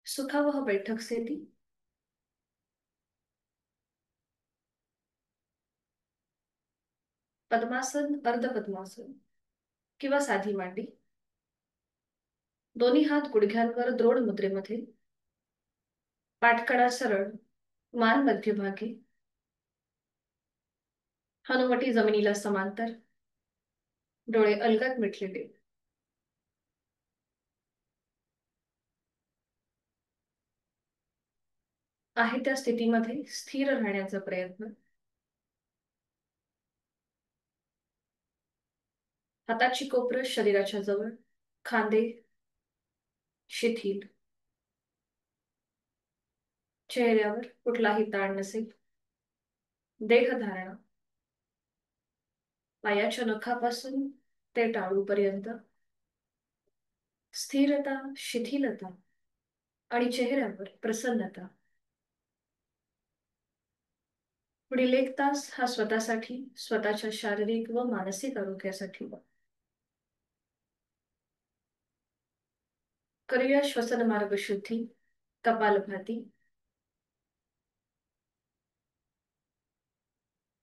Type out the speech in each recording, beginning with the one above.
सुखावह बैठक से थी। पद्मासन, अर्ध पद्मासन किंवा साधी मांडी, दोन्ही हात गुडघ्यांवर द्रोण मुद्रेमध्ये, पाठकडा सरळ, मान मध्यभागी, हनुवटी जमिनीला समांतर, डोळे अलगद मिटलेले. आहे त्या स्थितीमध्ये स्थिर राहण्याचा प्रयत्न. हाताची कोपरं शरीराच्या जवळ, खांदे शिथिल, चेहऱ्यावर कुठलाही ताण नसेल. देहधारणा पायाच्या नखापासून ते टाळूपर्यंत स्थिरता, शिथिलता आणि चेहऱ्यावर प्रसन्नता. पुढील 1 तास हा स्वतःसाठी, स्वतःच्या शारीरिक व मानसिक आरोग्यासाठी. करूया श्वसन मार्ग शुद्धी, कपालभाती.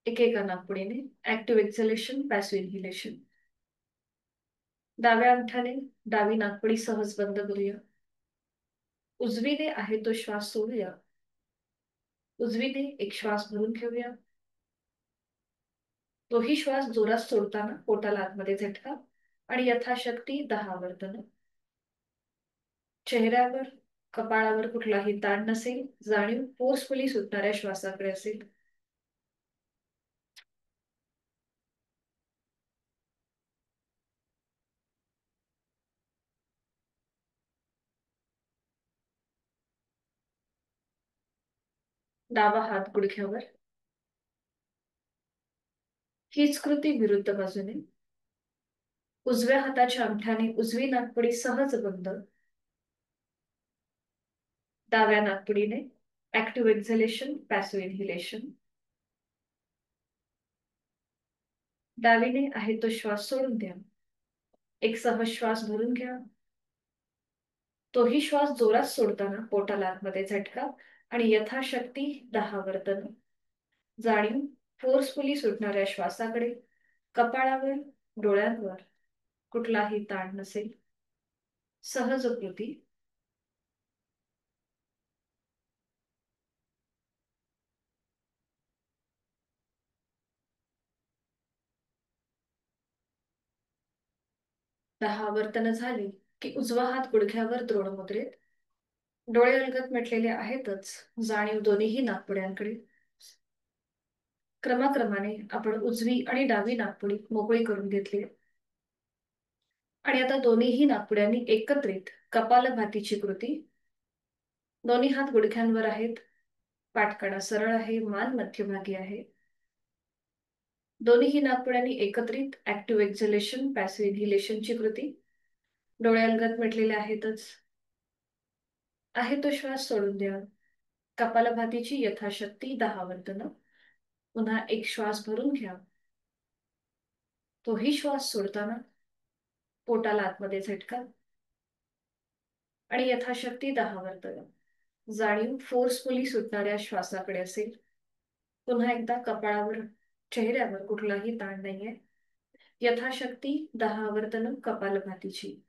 एकेका नाकपुडीने ऍक्टिव्ह एक्झलेशन, पॅसिव्ह इन्हेलेशन. डाव्या अंगठ्याने डावी नाकपुडी सहज बंद करूया. उजवीने आहे तो श्वास सोडूया. उजवीने एक श्वास भरून घेऊया. तोही श्वास जोरात सोडताना पोटाला आतमध्ये झटका आणि यथाशक्ती 10 आवर्तन. चेहऱ्यावर, कपाळावर कुठलाही ताण नसेल, जाणीव फोर्सफुली सुटणाऱ्या श्वासाकडे असेल. डावा हात गुडघ्यावर. हीच कृती विरुद्ध बाजूने. उजव्या हाताच्या अंगठ्याने उजवी नाकपुडी सहज बंद. डाव्या नाकपुडीने ऍक्टिव्ह एक्झलेशन, पॅसिव्ह इन्हेलेशन. डावीने आहे तो श्वास सोडून द्या. एक सहज श्वास भरून घ्या. तोही श्वास जोरात सोडताना पोटाला आतमध्ये झटका आणि यथाशक्ती 10 आवर्तन. जाणीव फोर्सफुली सुटणाऱ्या श्वासाकडे. कपाळावर, डोळ्यांवर कुठलाही ताण नसेल. सहज कृती. दहा आवर्तन झाली की उजवा हात गुडघ्यावर द्रोण मुद्रेत. डोळे अलगद मिटलेले आहेतच, जाणीव दोन्हीही नाकपुड्यांकडे. क्रमाक्रमाने आपण उजवी आणि डावी नाकपुडी मोकळी करून घेतली आणि आता दोन्हीही नाकपुड्यांनी एकत्रित कपालभातीची कृती. दोन्ही हात गुडघ्यांवर आहेत, पाठकडा सरळ आहे, मान मध्यभागी आहे. दोन्हीही नाकपुड्यांनी एकत्रित ऍक्टिव्ह एक्झलेशन, पॅसिव्ह इन्हेलेशनची कृती. डोळे अलगद मिटलेले आहेतच. आहे तो श्वास सोडून द्या. कपालभातीची यथाशक्ती 10 आवर्तन. पुन्हा एक श्वास भरून घ्या. तोही श्वास सोडताना पोटाला आतमध्ये झटका आणि यथाशक्ती 10 आवर्तन. जाणीव फोर्सफुली सुटणाऱ्या श्वासाकडे असेल. पुन्हा एकदा कपाळावर, चेहऱ्यावर कुठलाही ताण नाहीये. यथाशक्ती 10 आवर्तन कपालभातीची.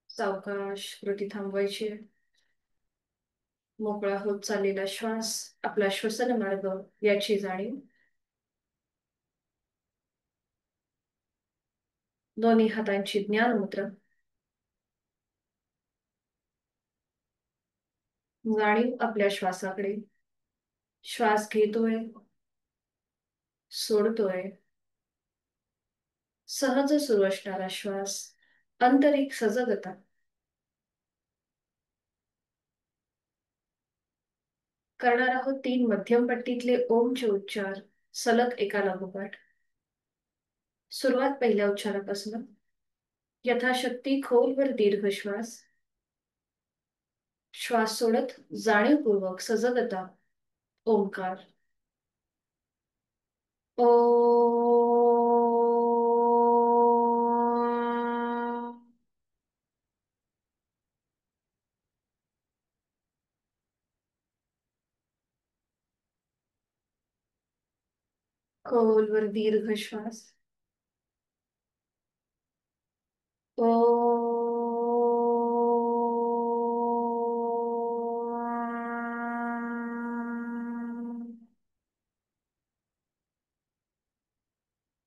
सावकाश कृती थांबवायची. मोकळा होत चाललेला श्वास, आपला श्वसन मार्ग याची जाणीव. दोन्ही हातांची ज्ञान मुद्रा. जाणीव आपल्या श्वासाकडे. श्वास घेतोय, सोडतोय. सहज सुरू असणारा श्वास, आंतरिक सजगता. करणार आहोत 3 मध्यम पट्टीतले ओमचे उच्चार सलग एका लागोपाठ. सुरुवात पहिल्या उच्चारापासून. यथाशक्ती खोलवर दीर्घ श्वास. श्वास सोडत जाणीवपूर्वक सजगता ओंकार. ओ. खोलवर दीर्घ श्वास. ओ.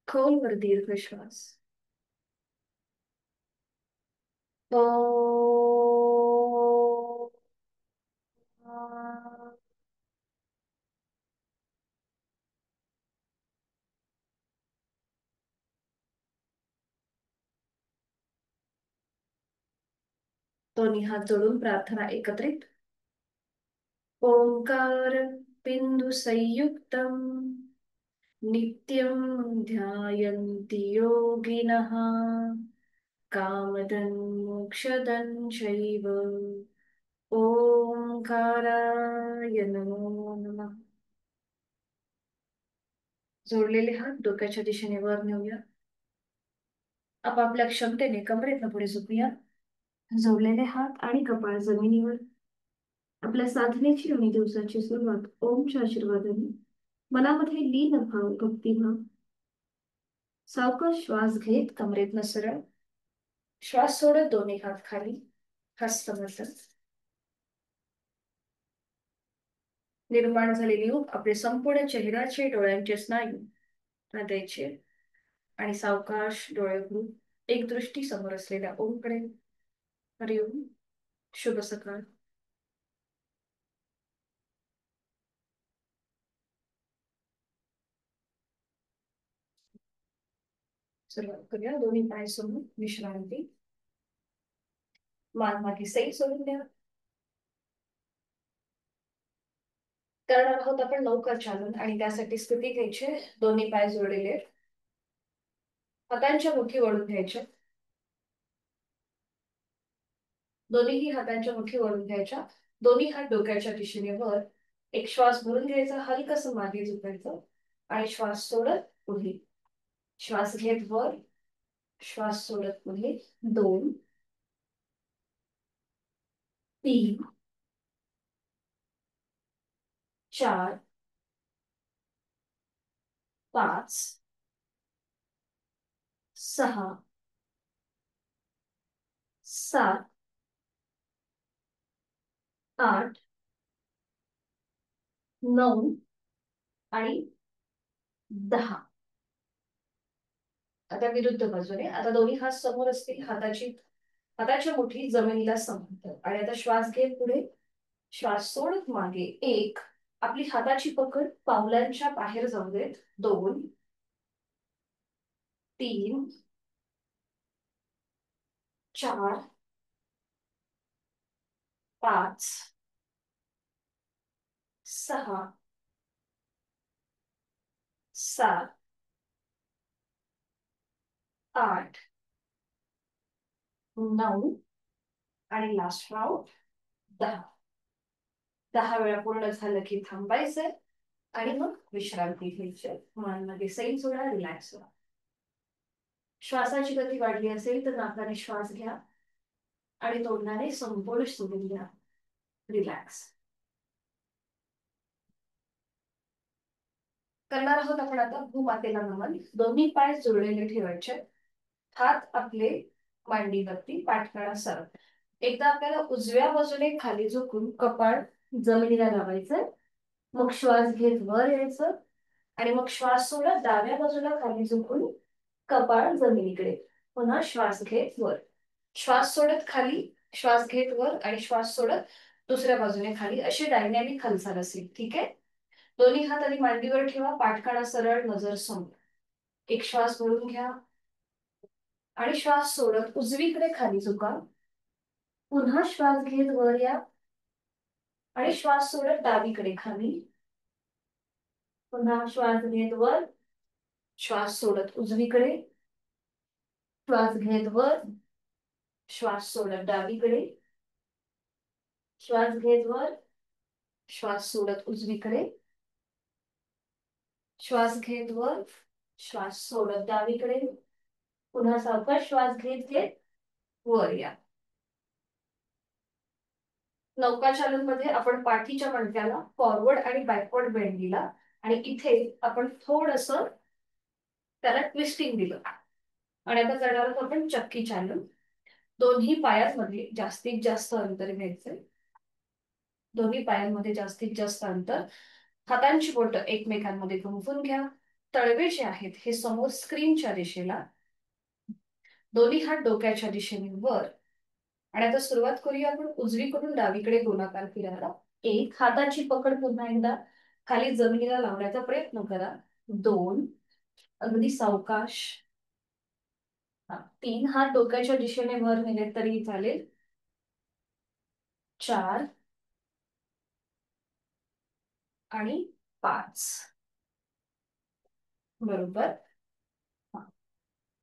खोलवर दीर्घ श्वास. ओ. दोन्ही हात जोडून प्रार्थना एकत्रित. ओंकार बिंदु संयुक्तम नित्यं ध्यायन्ति योगिनः कामदं मोक्षदं चैव. ओंकाराय नमो नमः. जोडलेले हात डोक्याच्या दिशेने वर नेऊया. आपापल्या क्षमतेने कमरेतनं पुढे झुकूया. जोडलेले हात आणि कपाळ जमिनीवर. आपल्या साधनेची आणि दिवसाची सुरुवात ओमच्या आशीर्वादाने. मनामध्ये लीन भाव, भक्तिभाव. सावकाश श्वास घेत कमरेतनं सरळ. श्वास सोडत दोन्ही हात खाली. हस्तमैथुन. निर्माण झालेली ऊब आपले संपूर्ण चेहऱ्याचे, डोळ्यांचे स्नायू, हृदयाचे आणि सावकाश डोळे उघडून एक दृष्टी समोर असलेल्या ओमकडे. हरिओम. शुभ सकाळ. सुरुवात करूया. दोन्ही पाय समोर. विश्रांती. मान मागे सैल सोडून द्या. करणार आहोत आपण लवकर चालून आणि त्यासाठी स्थिती घ्यायची. दोन्ही पाय जोडलेले. हातांच्या मुठी वळून घ्यायच्या. दोन्हीही हातांच्या मुठी वळून घ्यायच्या. दोन्ही हात डोक्याच्या दिशेने वर. एक श्वास भरून घ्यायचा, हलकस मागे झुकायचं आणि श्वास सोडत पुढे. श्वास घेत वर. श्वास सोडत पुढे. 2, 3, 4, 5, 6, 7, 8, 9 आणि 10. आता विरुद्ध बाजूने. आता दोन्ही हात समोर असतील. हाताची मुठी जमिनीला समांतर. आणि आता श्वास घेत पुढे. श्वास सोडत मागे. 1. आपली हाताची पकड पावलांच्या बाहेर जाऊ देत. 2, 3, 4, 5, 6, 7, 8, 9 आणि लास्ट राऊंड 10. 10 वेळा पूर्ण झालं की थांबायचंय आणि मग विश्रांती घ्यायची. मान सैल सोडा. रिलॅक्स व्हा. श्वासाची गती वाढली असेल तर नाकाने श्वास घ्या आणि तोंडाने संपूर्ण सोडून घ्या. रिलॅक्स. करणार आहोत आपण आता भूमातेला नमन. दोन्ही पाय जोडलेले ठेवायचे. हात आपले मांडीवरती. पाठकाळा सरळ. एकदा आपल्याला उजव्या बाजूने खाली झुकून कपाळ जमिनीला लावायचंय. मग श्वास घेत वर यायचं आणि मग श्वास सोडत डाव्या बाजूला खाली झुकून कपाळ जमिनीकडे. पुन्हा श्वास घेत वर. श्वास सोडत खाली. श्वास घेत वर आणि श्वास सोडत दुसऱ्या बाजूने खाली. अशी डायनॅमिक हालचाल असेल. ठीक आहे. दोन्ही हात आधी मांडीवर ठेवा. पाठकाणा सरळ. नजर समोर. एक श्वास भरून घ्या आणि श्वास सोडत उजवीकडे खाली झुका. पुन्हा श्वास घेत वर या आणि श्वास सोडत डावीकडे खाली. पुन्हा श्वास घेत वर. श्वास सोडत उजवीकडे. श्वास घेत वर. श्वास सोडत डावीकडे. श्वास घेत वर. श्वास सोडत उजवीकडे. श्वास घेत वर, श्वास सोडत डावीकडे, पुन्हा सावकाश श्वास घेत घेत वर या. नौकाचालन मध्ये आपण पाठीच्या मणक्याला फॉरवर्ड आणि बॅकवर्ड बेंड दिला आणि इथे आपण थोडस त्याला ट्विस्टिंग दिलं. आणि आता करणार आहोत आपण चक्की चालन. दोन्ही पायांमध्ये जास्तीत जास्त अंतर घ्यायचंय. दोन्ही पायांमध्ये जास्तीत जास्त अंतर. हातांची बोटं एकमेकांमध्ये गुंफून घ्या. तळवे जे आहेत हे समोर स्क्रीनच्या दिशेला, दोन्ही हात डोक्याच्या दिशेने वर. आणि आता सुरुवात करूया आपण उजवीकडून डावीकडे गोलाकार फिरायला. एक, हाताची पकड पुन्हा एकदा खाली जमिनीला लावण्याचा प्रयत्न करा. दोन, अगदी सावकाश. तीन, हात डोक्याच्या दिशेने वर नेले तरी चालेल. चार आणि पाच. बरोबर.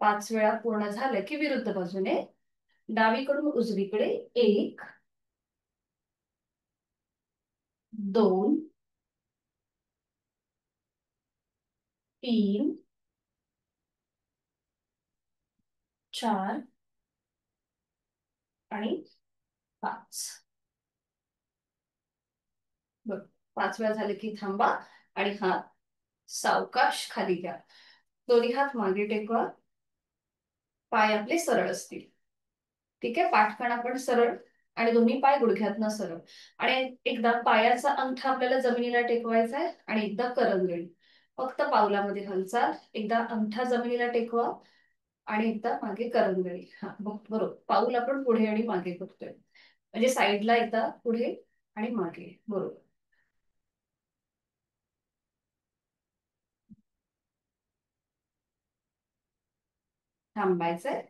5 वेळा पूर्ण झालं की विरुद्ध बाजूने डावीकडून उजवीकडे. 1, 2, 3, 4 आणि 5. बरोबर. 5 वेळा झाले की थांबा आणि हात सावकाश खाली घ्या. दोन्ही हात मागे टेकवा. पाय आपले सरळ असतील. ठीक आहे. पाठकणा पण सरळ आणि दोन्ही पाय गुडघ्यातनं सरळ. आणि एकदा पायाचा अंगठा आपल्याला जमिनीला टेकवायचा आहे आणि एकदा करंगळी. फक्त पावलामध्ये हालचाल. एकदा अंगठा जमिनीला टेकवा आणि एकदा मागे करंगळी. हा बरोबर. पाऊल आपण पुढे आणि मागे करतोय म्हणजे साईडला एकदा पुढे आणि मागे. बरोबर. थांबायचंय.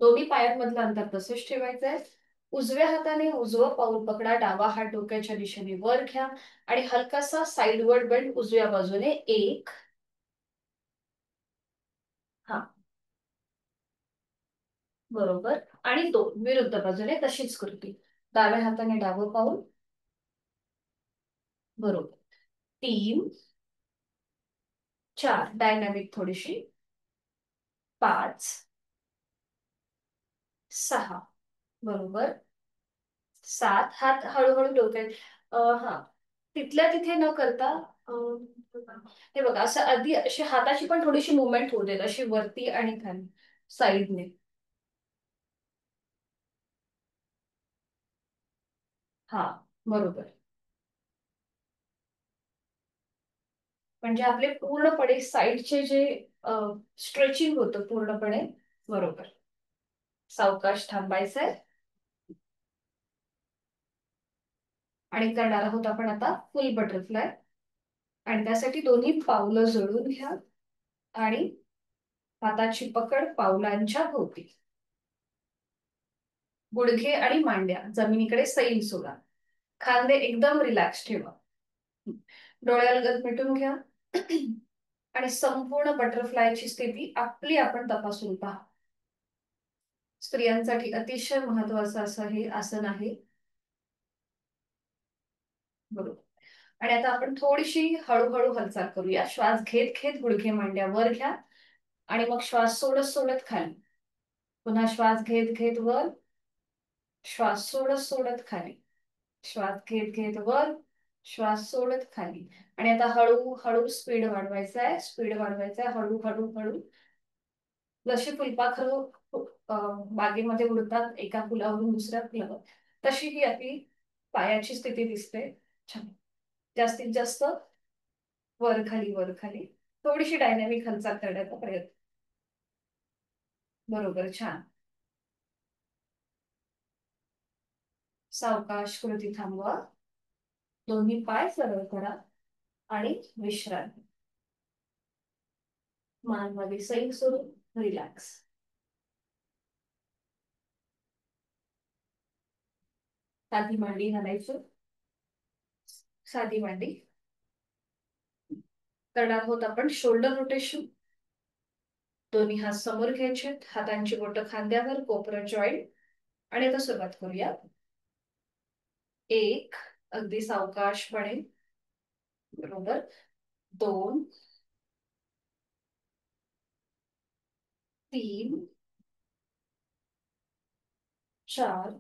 दोन्ही पायांमधलं अंतर तसेच ठेवायचंय. उजव्या हाताने उजवं पाऊल पकडा. डावा हात डोक्याच्या दिशेने वर घ्या आणि हलकासा साइडवर्ड बेंड उजव्या बाजूने. 1, हा बरोबर. आणि 2, विरुद्ध बाजूने तशीच कृती. डाव्या हाताने डावं पाऊल. बरोबर. 3, 4, डायनामिक थोडीशी. 5, 6, बरोबर. 7, हात हळूहळू डोक्यात. हा तिथल्या तिथे न करता हे बघा असं आधी अशी हाताची पण थोडीशी मुवमेंट होऊ देत अशी वरती आणि खाली साईडने. हा बरोबर. म्हणजे आपले पूर्णपणे साईडचे जे स्ट्रेचिंग होतं पूर्णपणे. बरोबर. सावकाश थांबायचंय आणि करणार आहोत आपण आता फुल बटरफ्लाय. आणि त्यासाठी दोन्ही पावलं जोडून घ्या आणि हाताची पकड पावलांच्या भोवती. गुडघे आणि मांड्या जमिनीकडे सैल सोडा. खांदे एकदम रिलॅक्स ठेवा. डोळ्यालगत मिटून घ्या आणि संपूर्ण बटरफ्लायची स्थिती आपली आपण तपासून पहा. स्त्रियांसाठी अतिशय महत्वाचं असं हे आसन आहे. बरोबर. आणि आता आपण थोडीशी हळूहळू हालचाल करूया. श्वास घेत घेत गुडघे मांड्या वर घ्या आणि मग श्वास सोडत सोडत खाली. पुन्हा श्वास घेत घेत वर, श्वास सोडत सोडत खाली. श्वास घेत घेत वर, श्वास सोडत खाली. आणि आता हळू हळू स्पीड वाढवायचा आहे. स्पीड वाढवायचा आहे. हळू हळू हळू. जशी फुलपाखरं बागेमध्ये उडतात एका फुलावरून दुसऱ्या फुलावर, तशी ही आपली पायाची स्थिती दिसते. छान. जास्तीत जास्त वर खाली वर खाली. थोडीशी डायनॅमिक हालचाल करण्याचा प्रयत्न. बरोबर. छान. सावकाश कृती थांबवा. दोन्ही पाय सरळ करा आणि विश्रांती. मान मध्ये सैल सुरू. रिलॅक्स. साधी मांडी घालायची. साधी मांडी. करणार आहोत आपण शोल्डर रोटेशन. दोन्ही हात समोर घ्यायचे. हातांची बोटं खांद्यावर. कोपरं जॉईंट. आणि आता सुरुवात करूया. 1, अगदी सावकाशपणे. बरोबर. 2, 3, 4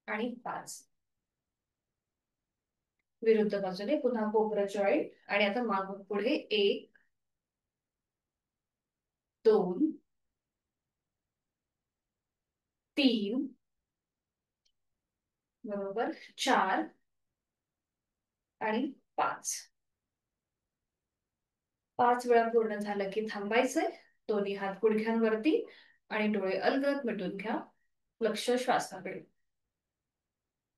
आणि 5. विरुद्ध बाजूने पुन्हा कोबरा जॉईंट आणि आता मागून पुढे 1, 2, 3, बरोबर, 4 आणि 5. 5 वेळा पूर्ण झालं की थांबायचंय. दोन्ही हात गुडघ्यांवरती आणि डोळे अलगद मिटून घ्या. लक्ष श्वासाकडे.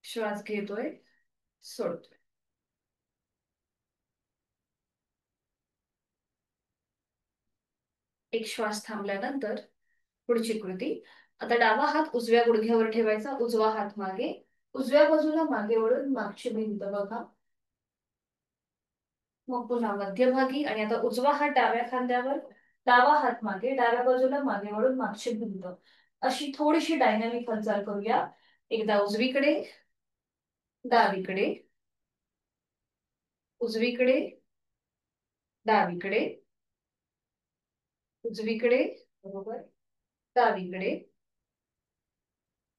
श्वास घेतोय, सोडतोय. एक श्वास थांबल्यानंतर पुढची कृती. आता डावा हात उजव्या गुडघ्यावर ठेवायचा, उजवा हात मागे, उजव्या बाजूला मागे वळून मागची भिंत बघा. मग पुन्हा मध्यभागी आणि आता उजवा हात डाव्या खांद्यावर, डावा हात मागे, डाव्या बाजूला मागे वळून मागची भिंत. अशी थोडीशी डायनॅमिक हालचाल करूया. एकदा उजवीकडे, डावीकडे, उजवीकडे, डावीकडे, उजवीकडे, बरोबर, डावीकडे,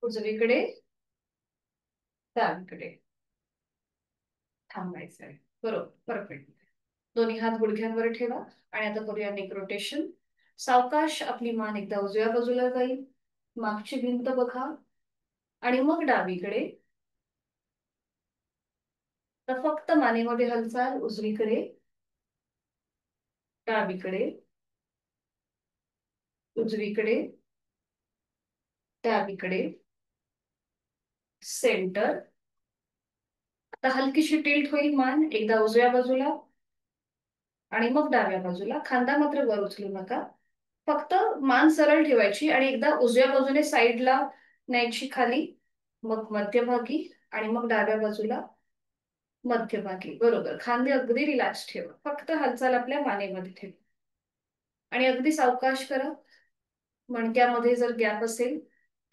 उजवीकडे, डावीकडे. थांबायचंय. बरोबर, परफेक्ट. दोन्ही हात गुडघ्यांवर ठेवा आणि आता करूया नेक रोटेशन. सावकाश आपली मान एकदा उजव्या बाजूला जाईल, मागची भिंत बघा आणि मग डावीकडे. तर फक्त मानेमध्ये हालचाल, उजवीकडे, डावीकडे, उजवीकडे, डावीकडे, सेंटर. आता हलकीशी टिल्ट होईल मान, एकदा उजव्या बाजूला आणि मग डाव्या बाजूला. खांदा मात्र वर उचलू नका. फक्त मान सरळ ठेवायची आणि एकदा उजव्या बाजूने साईडला न्यायची खाली, मग मध्यभागी आणि मग डाव्या बाजूला मध्यभागी. बरोबर, खांदे अगदी रिलॅक्स ठेवा. फक्त हालचाल आपल्या मानेमध्ये ठेवा आणि अगदी सावकाश करा. मणक्यामध्ये जर गॅप असेल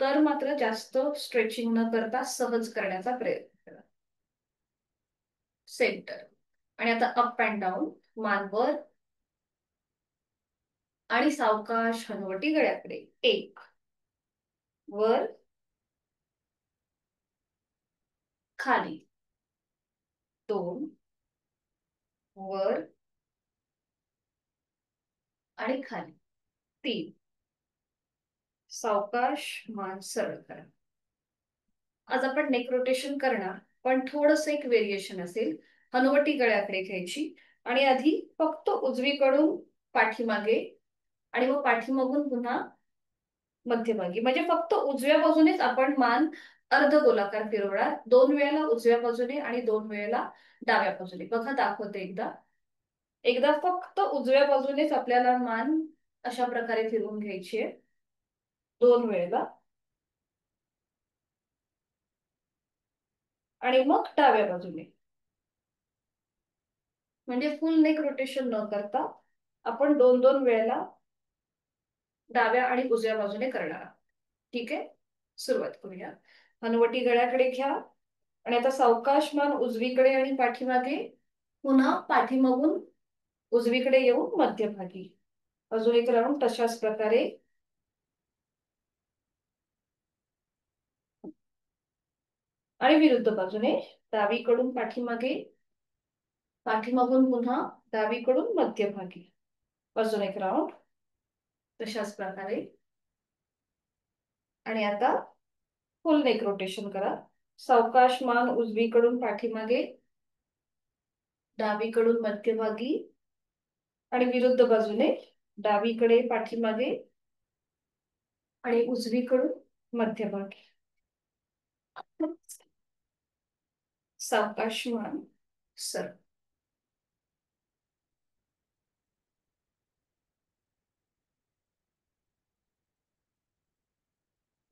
तर मात्र जास्त स्ट्रेचिंग न करता सहज करण्याचा प्रयत्न करा. सेंटर आणि आता अप अँड डाऊन. मान वर आणि सावकाश हनुवटी गळ्याकडे. 1, वर, खाली, 2, वर आणि खाली, 3. सावकाश मान सरळ करा. आज आपण नेक रोटेशन करणार, पण थोडस एक व्हेरिएशन असेल. हनुवटी गळ्याकडे घ्यायची आणि आधी फक्त उजवीकडून पाठीमागे आणि मग पाठीमागून पुन्हा मध्यभागी. म्हणजे फक्त उजव्या बाजूनेच आपण मान अर्ध गोलाकार फिरवणार. 2 वेळेला उजव्या बाजूने आणि 2 वेळेला डाव्या बाजूने. बघा, दाखवते एकदा. एकदा फक्त उजव्या बाजूनेच आपल्याला मान अशा प्रकारे फिरवून घ्यायची आहे 2 वेळेला आणि मग डाव्या बाजूने. म्हणजे फुल नेक रोटेशन न करता आपण 2-2 वेळेला डाव्या आणि उजव्या बाजूने करणार आहोत. ठीक आहे, सुरुवात करूया. हनुवटी गळ्याकडे घ्या आणि आता सावकाश मान उजवीकडे आणि पाठीमागे, पुन्हा पाठीमागून उजवीकडे येऊन मध्यभागी. अजून एक राऊंड तशाच प्रकारे. आणि विरुद्ध बाजूने डावीकडून पाठीमागे, पाठीमागून पुन्हा डावीकडून मध्यभागी. अजून एक राऊंड तशाच प्रकारे. आणि आता फुल नेक रोटेशन करा. सावकाश मान उजवीकडून पाठीमागे, डावीकडून मध्यभागी आणि विरुद्ध बाजूने डावीकडे पाठीमागे आणि उजवीकडून मध्यभागी. सावकाश मान सरळ.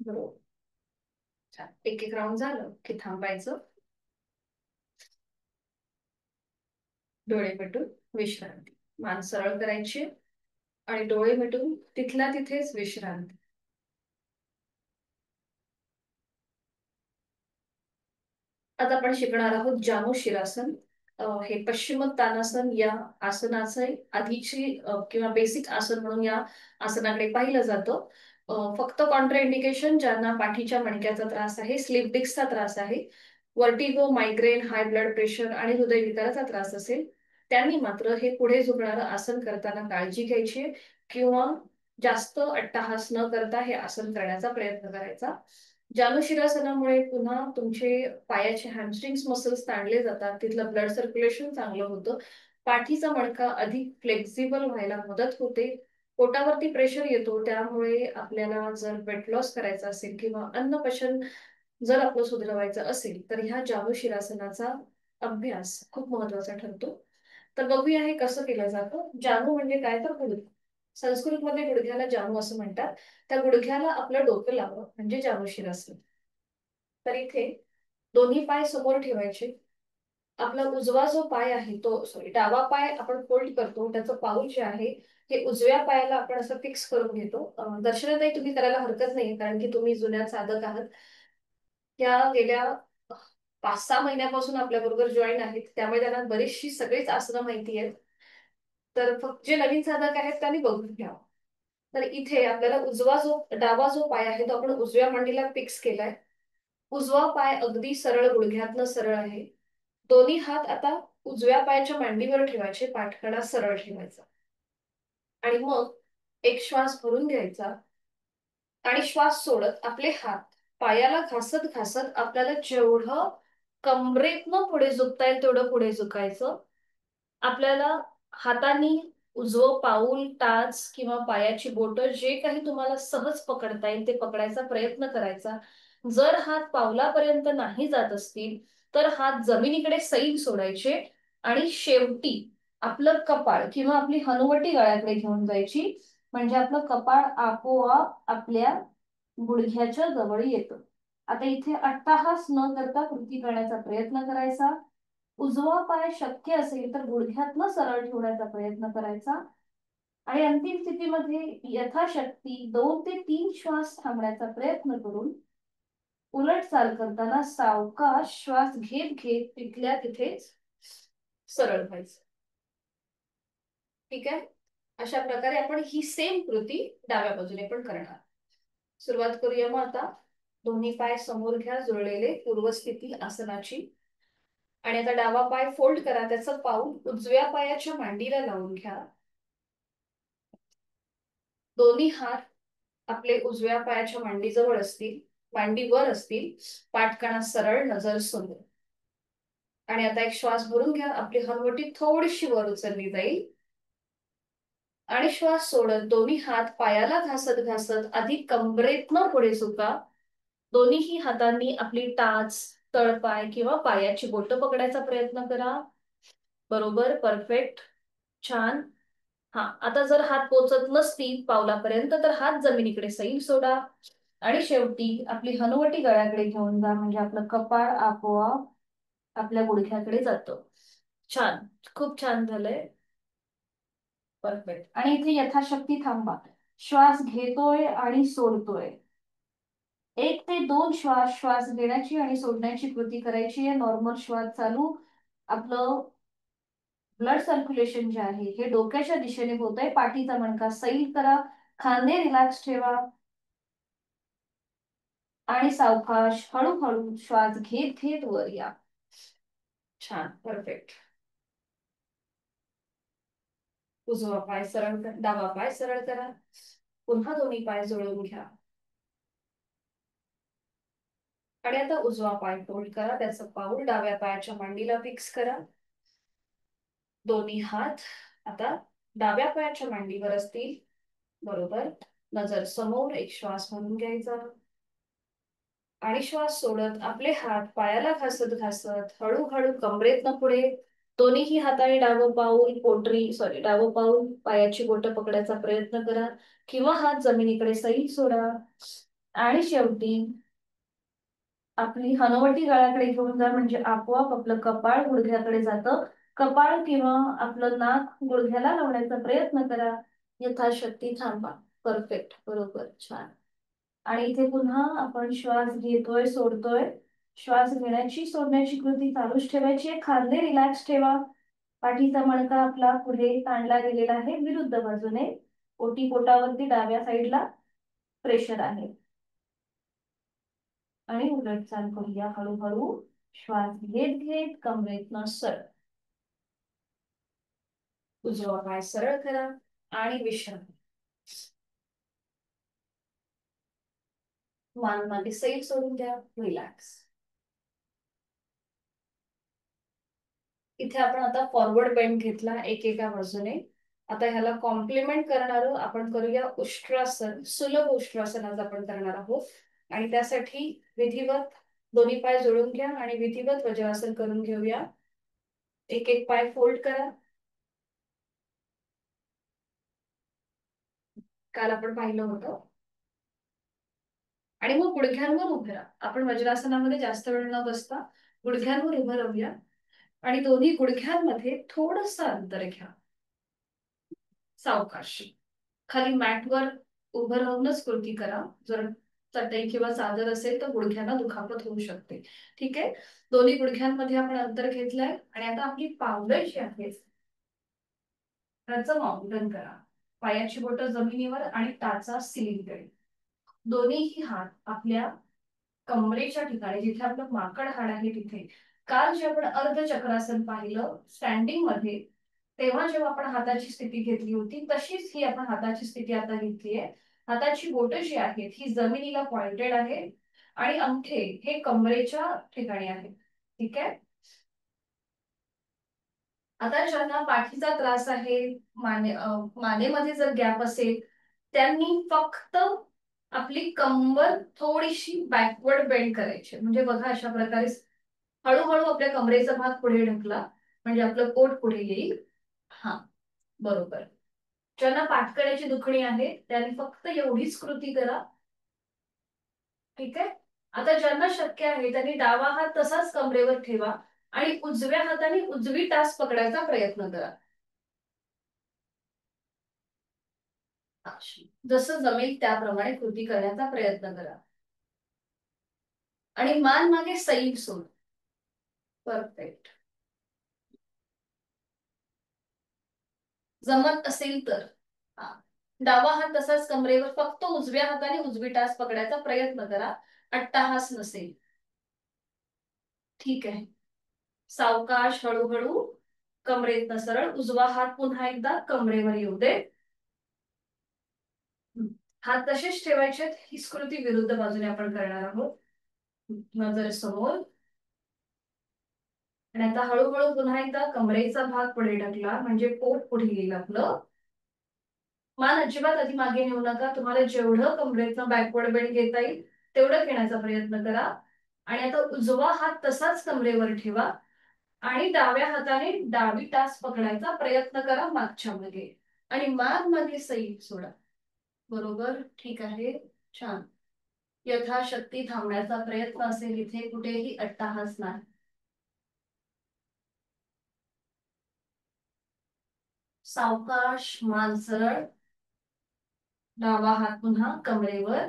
बरोबर, छान. एक एक राऊंड झालं की थांबायचं. डोळे मिटून विश्रांती. मान सरळ करायची आणि डोळे मिटून तिथल्या तिथेच विश्रांती. आता आपण शिकणार आहोत जानु शिरासन. हे पश्चिमोत्तानासन या आसनाचे आधीची किंवा बेसिक आसन म्हणून या आसनाकडे पाहिलं जातं. फक्त कॉन्ट्राइंडिकेशन ज्यांना पाठीच्या मणक्याचा त्रास आहे, स्लिप डिस्कचा त्रास आहे, vertigo, migraine, high blood pressure आणि हृदयविकाराचा त्रास असेल, त्यांनी मात्र हे पुढे झुकणारं आसन करताना काळजी घ्यायची किंवा जास्त अट्टहास न करता हे आसन करण्याचा प्रयत्न करायचा. जानुशिरासनामुळे पुन्हा तुमचे पायाचे हॅमस्ट्रिंग्स मसल्स ताणले जातात, तिथलं ब्लड सर्क्युलेशन चांगलं होतं, पाठीचा मणका अधिक फ्लेक्झिबल व्हायला मदत होते, पोटावरती प्रेशर येतो, त्यामुळे आपल्याला जर वेट लॉस करायचा असेल किंवा अन्नपचन जर आपलं सुधारायचं असेल तर ह्या जानुशिरासनाचा अभ्यास खूप महत्वाचा ठरतो. तर बघूया हे कसं केलं जातं. जानू म्हणजे काय तर गुडघे. संस्कृतमध्ये गुडघ्याला जानू असं म्हणतात. त्या गुडघ्याला आपलं डोकं लावणं म्हणजे जानुशिरासन. तर इथे दोन्ही पाय समोर ठेवायचे. आपला उजवा जो पाय आहे तो सॉरी डावा पाय आपण फोल्ड करतो, त्याचं पाऊल जे आहे हे उजव्या पायाला आपण असं फिक्स करून घेतो. दर्शनाताई तुम्ही करायला हरकत नाही, कारण की तुम्ही जुन्या साधक आहात. त्या गेल्या 5-6 महिन्यापासून आपल्या बरोबर जॉईन आहेत, त्यामुळे त्यांना बरीचशी सगळीच आसनं माहिती आहेत. तर फक्त जे नवीन साधक आहेत त्यांनी बघून घ्या. तर इथे आपल्याला डावा जो पाय आहे तो आपण उजव्या मांडीला फिक्स केलाय. उजवा पाय अगदी सरळ गुडघ्यातनं सरळ आहे. दोन्ही हात आता उजव्या पायाच्या मांडीवर ठेवायचे, पाठकडा सरळ ठेवायचा आणि मग एक श्वास भरून घ्यायचा आणि श्वास सोडत आपले हात पायाला घासत घासत आपल्याला जेवढं कमरेतनं पुढे झुकता येईल तेवढं पुढे झुकायचं. आपल्याला हातांनी उजवं पाऊल, टाच किंवा पायाची बोटं जे काही तुम्हाला सहज पकडता येईल ते पकडायचा प्रयत्न करायचा. जर हात पावलापर्यंत नाही जात असतील तर हात जमिनीकडे सैल सोडायचे आणि शेवटी आपलं कपाळ किंवा आपली हनुवटी गळ्याकडे घेऊन जायची, म्हणजे आपलं कपाळ आपोआप आपल्या गुडघ्याच्या जवळ येतं. आता इथे अट्टाहास न करता कृती करण्याचा प्रयत्न करायचा. उजवा पाय शक्य असेल तर गुडघ्यातनं सरळ ठेवण्याचा प्रयत्न करायचा आणि अंतिम स्थितीमध्ये यथाशक्ती 2 ते 3 श्वास थांबण्याचा प्रयत्न करून उलट चाल करताना सावकाश श्वास घेत घेत तिथल्या तिथेच सरळ व्हायचं. ठीक आहे. अशा प्रकारे आपण ही सेम कृती डाव्या बाजूने पण करणार. सुरुवात करूया मग आता. दोन्ही पाय समोर घ्या, जुळलेले पूर्वस्थिती आसनाची. आणि आता डावा पाय फोल्ड करा, त्याचं पाऊल उजव्या पायाच्या मांडीला लावून घ्या. दोन्ही हात आपले उजव्या पायाच्या मांडीजवळ असतील, मांडीवर असतील, पाठकणा सरळ, नजर समोर. आणि आता एक श्वास भरून घ्या, आपली हनुवटी थोडीशी वर उचलली जाईल आणि श्वास सोडत दोन्ही हात पायाला घासत घासत आधी कमरेतनं पुढे झुका. दोन्हीही हातांनी आपली टाच, तळपाय किंवा पायाची बोटं पकडायचा प्रयत्न करा. बरोबर, परफेक्ट, छान. हा, आता जर हात पोचत नसतील पावलापर्यंत तर हात जमिनीकडे सैल सोडा आणि शेवटी आपली हनुवटी गळ्याकडे घेऊन जा, म्हणजे आपलं कपाळ आपोआप आपल्या गुडघ्याकडे जातं. छान, खूप छान झालंय. परफेक्ट. आणि इथे यथाशक्ती थांबा. श्वास घेतोय आणि सोडतोय. 1 ते 2 श्वास श्वास घेण्याची आणि सोडण्याची कृती करायची आहे. नॉर्मल श्वास चालू. आपलं ब्लड सर्क्युलेशन जे आहे हे डोक्याच्या दिशेने होत आहे. पाठीचा मणका सैल करा, खांदे रिलॅक्स ठेवा आणि सावकाश हळूहळू श्वास घेत घेत वर या. छान, परफेक्ट. उजवा पाय सरळ करा, डावा पाय सरळ करा. पुन्हा दोन्ही पाय जुळवून घ्या आणि आता उजवा पाय फोल्ड करा, त्याचं पाऊल डाव्या पायाच्या मांडीला फिक्स करा. दोन्ही हात आता डाव्या पायाच्या मांडीवर असतील. बरोबर, नजर समोर. एक श्वास भरून घ्यायचा आणि श्वास सोडत आपले हात पायाला घासत घासत हळूहळू कमरेतनं पुढे. दोन्हीही हाताने डावं पाऊल पायाची बोटं पकडायचा प्रयत्न करा किंवा हात जमिनीकडे सैल सोडा आणि शेवटी आपली हनुवटी गळ्याकडे घेऊन जा, म्हणजे आपोआप आपलं कपाळ गुडघ्याकडे जातं. कपाळ किंवा आपलं नाक गुडघ्याला लावण्याचा प्रयत्न करा. यथाशक्ती थांबा. परफेक्ट, बरोबर, छान. आणि इथे पुन्हा आपण श्वास घेतोय, सोडतोय. श्वास घेण्याची सोडण्याची कृती चालूच ठेवायची आहे. खांदे रिलॅक्स ठेवा. पाठीचा मणका आपला पुढे ताणला गेलेला आहे विरुद्ध बाजूने. ओटी पोटावरती डाव्या साईडला प्रेशर आहे. आणि उलट चाल करूया हळूहळू. श्वास घेत घेत कमरेतनं सरळ. उजवा पाय सरळ करा आणि विश्रांती. मान मागे सैल सोडून द्या. रिलॅक्स. इथे आपण आता फॉरवर्ड बेंड घेतला एकेका बाजूने. आता ह्याला कॉम्प्लिमेंट करणार आपण करूया उष्ट्रासन. सुलभ उष्ट्रासन आज आपण करणार आहोत. आणि त्यासाठी विधिवत दोन्ही पाय जोडून घ्या आणि विधिवत वज्रासन करून घेऊया. एक एक पाय फोल्ड करा. काल आपण पाहिलं होतं. आणि मग गुडघ्यांवर उभे राहा. आपण वज्रासनामध्ये जास्त वेळ न बसता गुडघ्यांवर उभं राहूया. आणि दोन्ही गुडघ्यांमध्ये थोडस अंतर घ्या. सावकाश खाली मॅटवर उभं राहूनच कृती करा. जर चटई किंवा चादर असेल तर गुडघ्यांना दुखापत होऊ शकते. ठीक आहे. दोन्ही गुडघ्यांमध्ये आपण अंतर घेतलंय आणि आता आपली पावलं जी आहेत त्याचं माउंटन करा. पायाची बोटं जमिनीवर आणि टाचा सिलिंगकडे. दोन्हीही हात आपल्या कमरेच्या ठिकाणी जिथे आपलं माकड हाड आहे तिथे. काल जे आपण अर्धचक्रासन पाहिलं स्टँडिंग मध्ये तेव्हा जेव्हा आपण हाताची स्थिती घेतली होती तशीच ही आपण हाताची स्थिती आता घेतलीये. हाताची बोटं जी आहेत ही जमिनीला पॉइंटेड आहे आणि अंगठे हे कमरेच्या ठिकाणी आहेत. ठीक आहे. आता ज्यांना पाठीचा त्रास आहे, मानेमध्ये जर गॅप असेल त्यांनी फक्त आपली कंबर थोडीशी बॅकवर्ड बेंड करायची. म्हणजे बघा अशा प्रकारे हळूहळू आपल्या कमरेचा भाग पुढे ढकला म्हणजे आपलं पोट पुढे येईल. हा बरोबर. ज्यांना पाठकड्याची दुखणी आहे त्यांनी फक्त एवढीच कृती करा. ठीक आहे. आता ज्यांना शक्य आहे त्यांनी डावा हात तसाच कमरेवर ठेवा आणि उजव्या हाताने उजवी टाच पकडायचा प्रयत्न करा. जसं जमेल त्याप्रमाणे कृती करण्याचा प्रयत्न करा. आणि मान मागे सैल सोड. परफेक्ट. जमत असेल तर डावा हात तसाच कमरेवर फक्त उजव्या हाताने उजवी टाच पकडायचा प्रयत्न करा. अट्टाहास नसेल. ठीक आहे. सावकाश हळूहळू कमरेतनं सरळ. उजवा हात पुन्हा एकदा कमरेवर येऊ दे. हात तसेच ठेवायचे. ही स्कृती विरुद्ध बाजूने आपण करणार आहोत. नजर समोर. आणि आता हळूहळू पुन्हा एकदा कमरेचा भाग पुढे ढकला म्हणजे पोट पुढे येईल आपलं. मान अजिबात आधी मागे नेऊ नका. तुम्हाला जेवढं कमरेतनं बॅकवर्ड बेंड घेता येईल तेवढं घेण्याचा प्रयत्न करा. आणि आता उजवा हात तसाच कमरेवर ठेवा आणि डाव्या हाताने डावी टाच पकडायचा प्रयत्न करा मागच्या मध्ये. आणि मान मध्ये सैल सोडा. बरोबर. ठीक आहे. छान. यथाशक्ती थांबण्याचा प्रयत्न असेल. इथे कुठेही अट्टाहास नाही. सावकाश मान सरळ. डावा हात पुन्हा कमरेवर.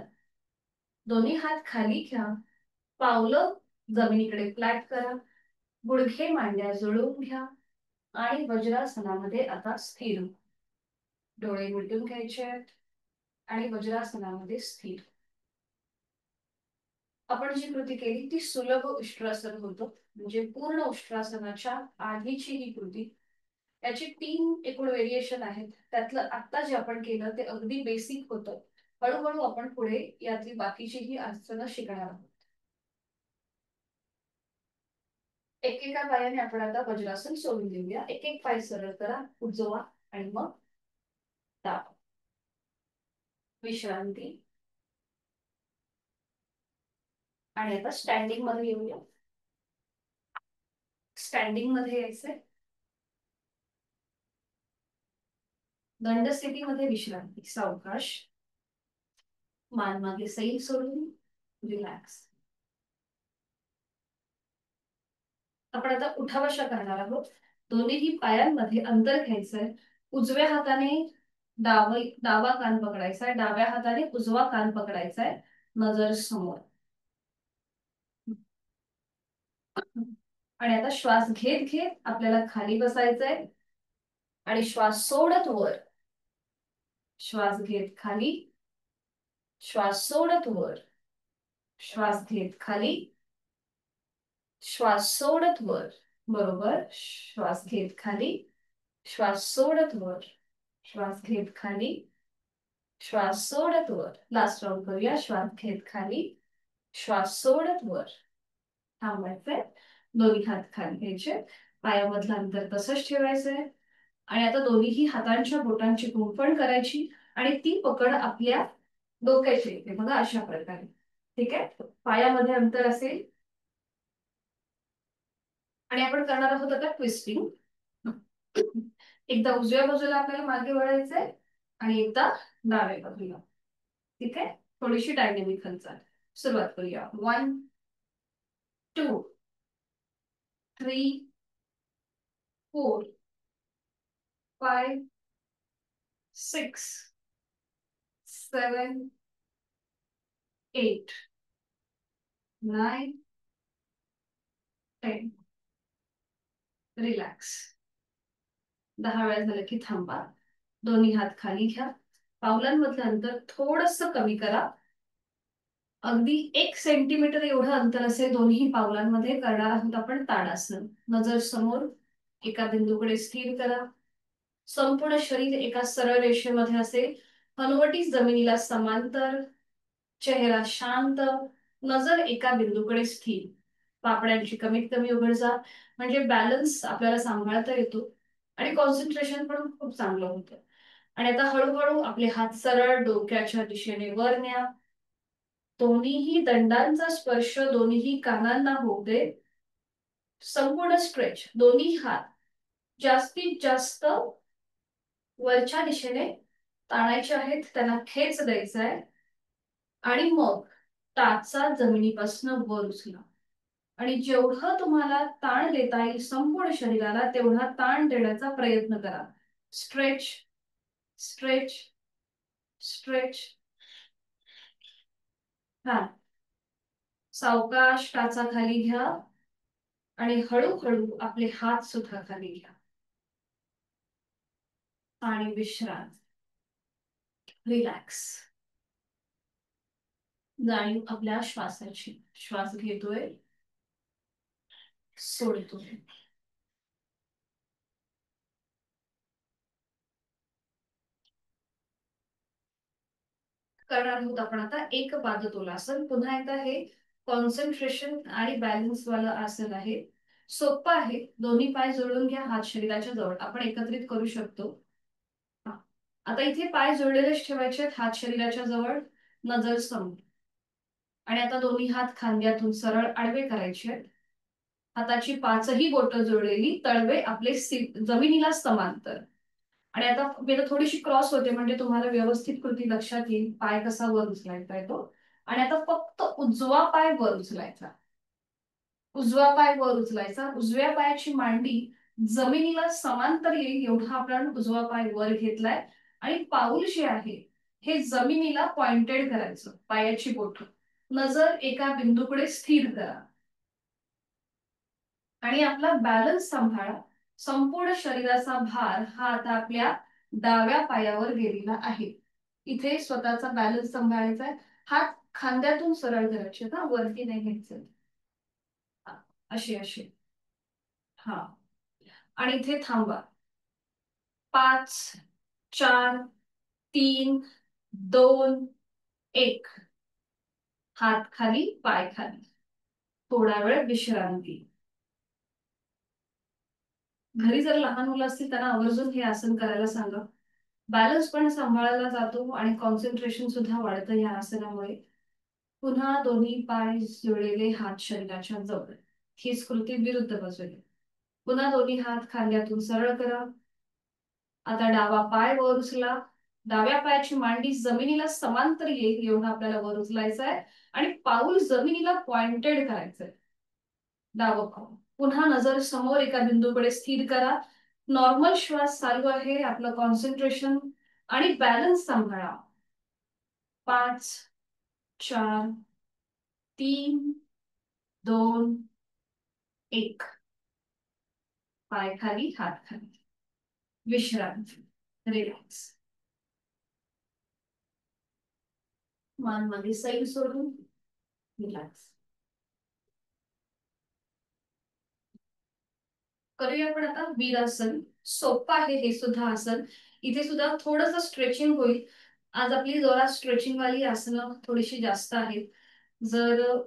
दोन्ही हात खाली घ्या. पावलं जमिनीकडे फ्लॅट करा. गुडघे मांड्या जुळवून घ्या आणि वज्रासनामध्ये आता स्थिर. डोळे मिटून घ्यायचे आहेत आणि वज्रासनामध्ये स्थिर. आपण जी कृती केली ती सुलभ उष्ट्रासन होतं. म्हणजे पूर्ण उष्ट्रासनाच्या आधीची ही कृती. याची 3 एकूण व्हेरिएशन आहेत. त्यातलं आता जे आपण केलं ते अगदी बेसिक होतं. हळूहळू आपण पुढे यातली बाकीची ही आसनं शिकणार आहोत. एकेका पायाने आपण आता वज्रासन सोडून देऊया. एक एक पाय सरळ करा. उजवा आणि मग डावा. विश्रांती. आणि आता स्टँडिंग मध्ये येऊया. स्टँडिंग मध्ये यायचंय. दंड स्थितीमध्ये विश्रांती. सावकाश मान मागे सैल सोडून रिलॅक्स. आपण आता उठाबशा करणार आहोत. दोन्हीही पायांमध्ये अंतर घ्यायचंय. उजव्या हाताने डावा कान पकडायचा. डाव्या हाताने उजवा कान पकडायचा. नजर समोर. आणि आता श्वास घेत घेत आपल्याला खाली बसायचंय आणि श्वास सोडत वर. श्वास घेत खाली, श्वास सोडत वर. श्वास घेत खाली, श्वास सोडत वर. बरोबर. श्वास घेत खाली, श्वास सोडत वर. श्वास घेत खाली, श्वास सोडत वर. लास्ट राऊंड करूया. श्वास घेत खाली, श्वास सोडत वर. थांबायचंय. दोन्ही हात खाली घ्यायचे. पायामधलं अंतर तसंच ठेवायचंय. आणि आता दोन्हीही हातांच्या बोटांची गुंफण करायची आणि ती पकड आपल्या डोक्याची येते बघा, अशा प्रकारे. ठीक आहे. पायामध्ये अंतर असेल आणि आपण करणार आहोत आता ट्विस्टिंग. एकदा उजव्या बाजूला आपल्याला मागे वळायचंय आणि एकदा डाव्या बाजूला. ठीक आहे. थोडीशी डायनेमिक हालचाल. सुरुवात करूया. 1 2 3 4 5 6 7 8 9 10. रिलॅक्स. 10 वेळा झालं की थांबा. दोन्ही हात खाली घ्या. पावलांमधलं अंतर थोडस कमी करा. अगदी 1 सेंटीमीटर एवढं अंतर असेल दोन्ही पावलांमध्ये. करणार आहोत आपण ताडासन. नजर समोर एका बिंदूकडे स्थिर करा. संपूर्ण शरीर एका सरळ रेषेमध्ये असेल. हनुवटी जमिनीला समांतर. चेहरा शांत. नजर एका बिंदूकडे स्थिर. पापड्यांची कमीत कमी उघड. म्हणजे बॅलन्स आपल्याला सांभाळता येतो आणि कॉन्सन्ट्रेशन पण खूप चांगलं होतं. आणि आता हळूहळू आपले हात सरळ डोक्याच्या दिशेने वर न्या. दोन्हीही दंडांचा स्पर्श दोन्हीही कानांना होऊ दे. संपूर्ण स्ट्रेच. दोन्ही हात जास्तीत जास्त वरच्या दिशेने ताणायचे आहेत. त्यांना खेच द्यायचा आहे. आणि मग टाचा जमिनीपासून वर उचला. आणि जेवढं तुम्हाला ताण देता येईल संपूर्ण शरीराला तेवढा ताण देण्याचा प्रयत्न करा. Stretch, stretch, stretch. हा. सावकाश टाचा खाली घ्या आणि हळूहळू आपले हात सुद्धा खाली घ्या. आणि विश्रांत. रिलॅक्स. जाणीव आपल्या श्वासाची. श्वास घेतोय, सोडतोय. करणार आहोत आपण आता एक पादतोलासन. पुन्हा एकदा हे कॉन्सन्ट्रेशन आणि बॅलन्स वाला आसन आहे. सोपं आहे. दोन्ही पाय जोडून घ्या. हात शरीराच्या जवळ. आपण एकत्रित करू शकतो. आता इथे पाय जोडलेलेच ठेवायचे आहेत. हात शरीराच्या जवळ, नजर समोर. आणि आता दोन्ही हात खांद्यातून सरळ आडवे करायचे आहेत. हाताची पाचही बोटं जोडलेली, तळवे आपले जमिनीला समांतर. आणि आता मी थोडीशी क्रॉस होते म्हणजे तुम्हाला व्यवस्थित कृती लक्षात येईल. पाय कसा वर उचलायचा तो. आणि आता फक्त उजवा पाय वर उचलायचा. उजवा पाय वर उचलायचा. उजव्या पायाची मांडी जमिनीला समांतर येईल एवढा आपण उजवा पाय वर घेतलाय. आणि पाऊल जे आहे हे जमिनीला पॉइंटेड करायचं. पायाची बोट. नजर एका बिंदूकडे स्थिर करा. आणि आपला बॅलन्स सांभाळा. संपूर्ण शरीराचा भार हा आता आपल्या डाव्या पायावर गेलेला आहे. इथे स्वतःचा बॅलन्स सांभाळायचा आहे. हात खांद्यातून सरळ करायचे ना, वरती नाही घ्यायचे. असे असे. हा. आणि इथे थांबा. 5 4 3 2 1. हात खाली, पाय खाली. थोडा वेळ विश्रांती. घरी जर लहान मुलं असतील त्यांना आवर्जून हे आसन करायला सांगा. बॅलन्स पण सांभाळला जातो आणि कॉन्सन्ट्रेशन सुद्धा वाढतं या आसनामुळे. पुन्हा दोन्ही पाय जोडलेले, हात शरीराच्या जवळ. हीच कृती विरुद्ध बाजूने. पुन्हा दोन्ही हात खांद्यातून सरळ करा. आता डावा पाय वर उचला. डाव्या पायाची मांडी जमिनीला समांतर येईल एवढं आपल्याला वर उचलायचं आहे. आणि पाऊल जमिनीला पॉइंटेड करायचंय. डावं पाऊल. पुन्हा नजर समोर एका बिंदूकडे स्थिर करा. नॉर्मल श्वास चालू आहे. आपलं कॉन्सन्ट्रेशन आणि बॅलन्स सांभाळा. 5 4 3 2 एक. पाय खाली, हात खाली. विश्रांती. रिलॅक्स. मान मध्ये सैल सोडून रिलॅक्स. करूया आपण आता वीरासन. सोपं आहे हे सुद्धा आसन. इथे सुद्धा थोडंसं स्ट्रेचिंग होईल. आज आपली जरा स्ट्रेचिंग वाली आसनं थोडीशी जास्त आहेत. जर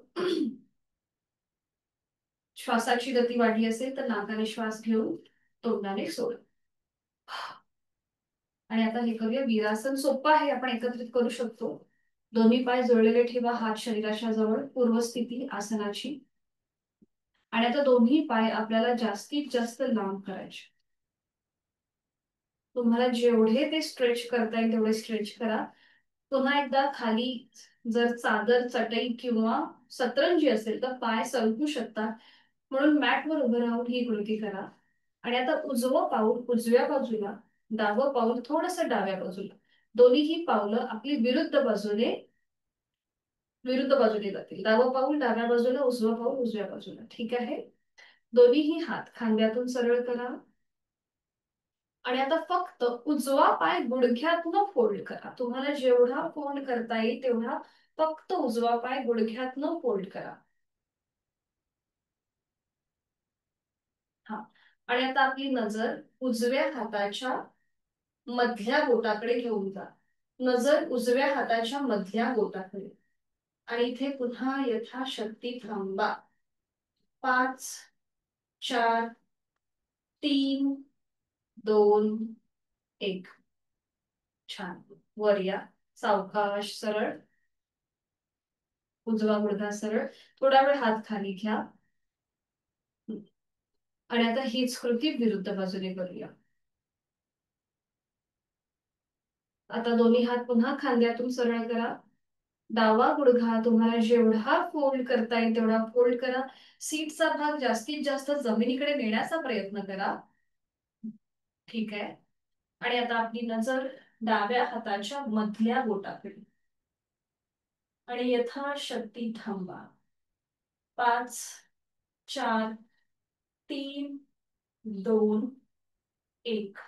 श्वासाची गती वाढली असेल तर नाकाने श्वास घेऊन तोंडाने सोड. आणि आता हे करूया वीरासन. सोपं आहे, आपण एकत्रित करू शकतो. दोन्ही पाय जोडलेले ठेवा, हात शरीराच्या जवळ, पूर्वस्थिती आसनाची. आणि आता दोन्ही पाय आपल्याला जास्तीत जास्त लांब करायचे. तुम्हाला जेवढे ते स्ट्रेच करता येईल तेवढे स्ट्रेच करा. पुन्हा एकदा खाली जर चादर, चटई किंवा सतरंजी असेल तर पाय सरकू शकतात, म्हणून मॅटवर उभं राहून ही कृती करा. आणि आता उजवं पाऊल उजव्या बाजूला, डावं पाऊल थोडंसं डाव्या बाजूला. दोन्हीही पावलं आपली विरुद्ध बाजूने जातील. डावं पाऊल डाव्या बाजूला, उजवं पाऊल उजव्या बाजूला. ठीक आहे. दोन्हीही हात खांद्यातून सरळ करा. आणि आता फक्त उजवा पाय गुडघ्यातनं फोल्ड करा. तुम्हाला जेवढा फोल्ड करता येईल तेवढा फक्त उजवा पाय गुडघ्यातनं फोल्ड करा. हा. आणि आता आपली नजर उजव्या हाताच्या मधल्या बोटाकडे घेऊन जा. नजर उजव्या हाताच्या मधल्या बोटाकडे. आणि इथे पुन्हा यथाशक्ती थांबा. 5, 4, 3, 2, 1. छान. वर या. सावकाश सरळ. उजवा गुडघा सरळ. थोडा वेळ हात खाली घ्या. आणि आता हीच कृती विरुद्ध बाजूने करूया. आता दोन्ही हात पुन्हा खांद्यातून सरळ करा. डावा गुडघा तुम्हाला जेवढा फोल्ड करता येईल तेवढा फोल्ड करा. सीटचा भाग जास्तीत जास्त जमिनीकडे नेण्याचा प्रयत्न करा. ठीक आहे. आणि आता आपली नजर डाव्या हाताच्या मधल्या बोटाकडे. आणि यथाशक्ती थांबा. 5, 4, 3, 2, 1.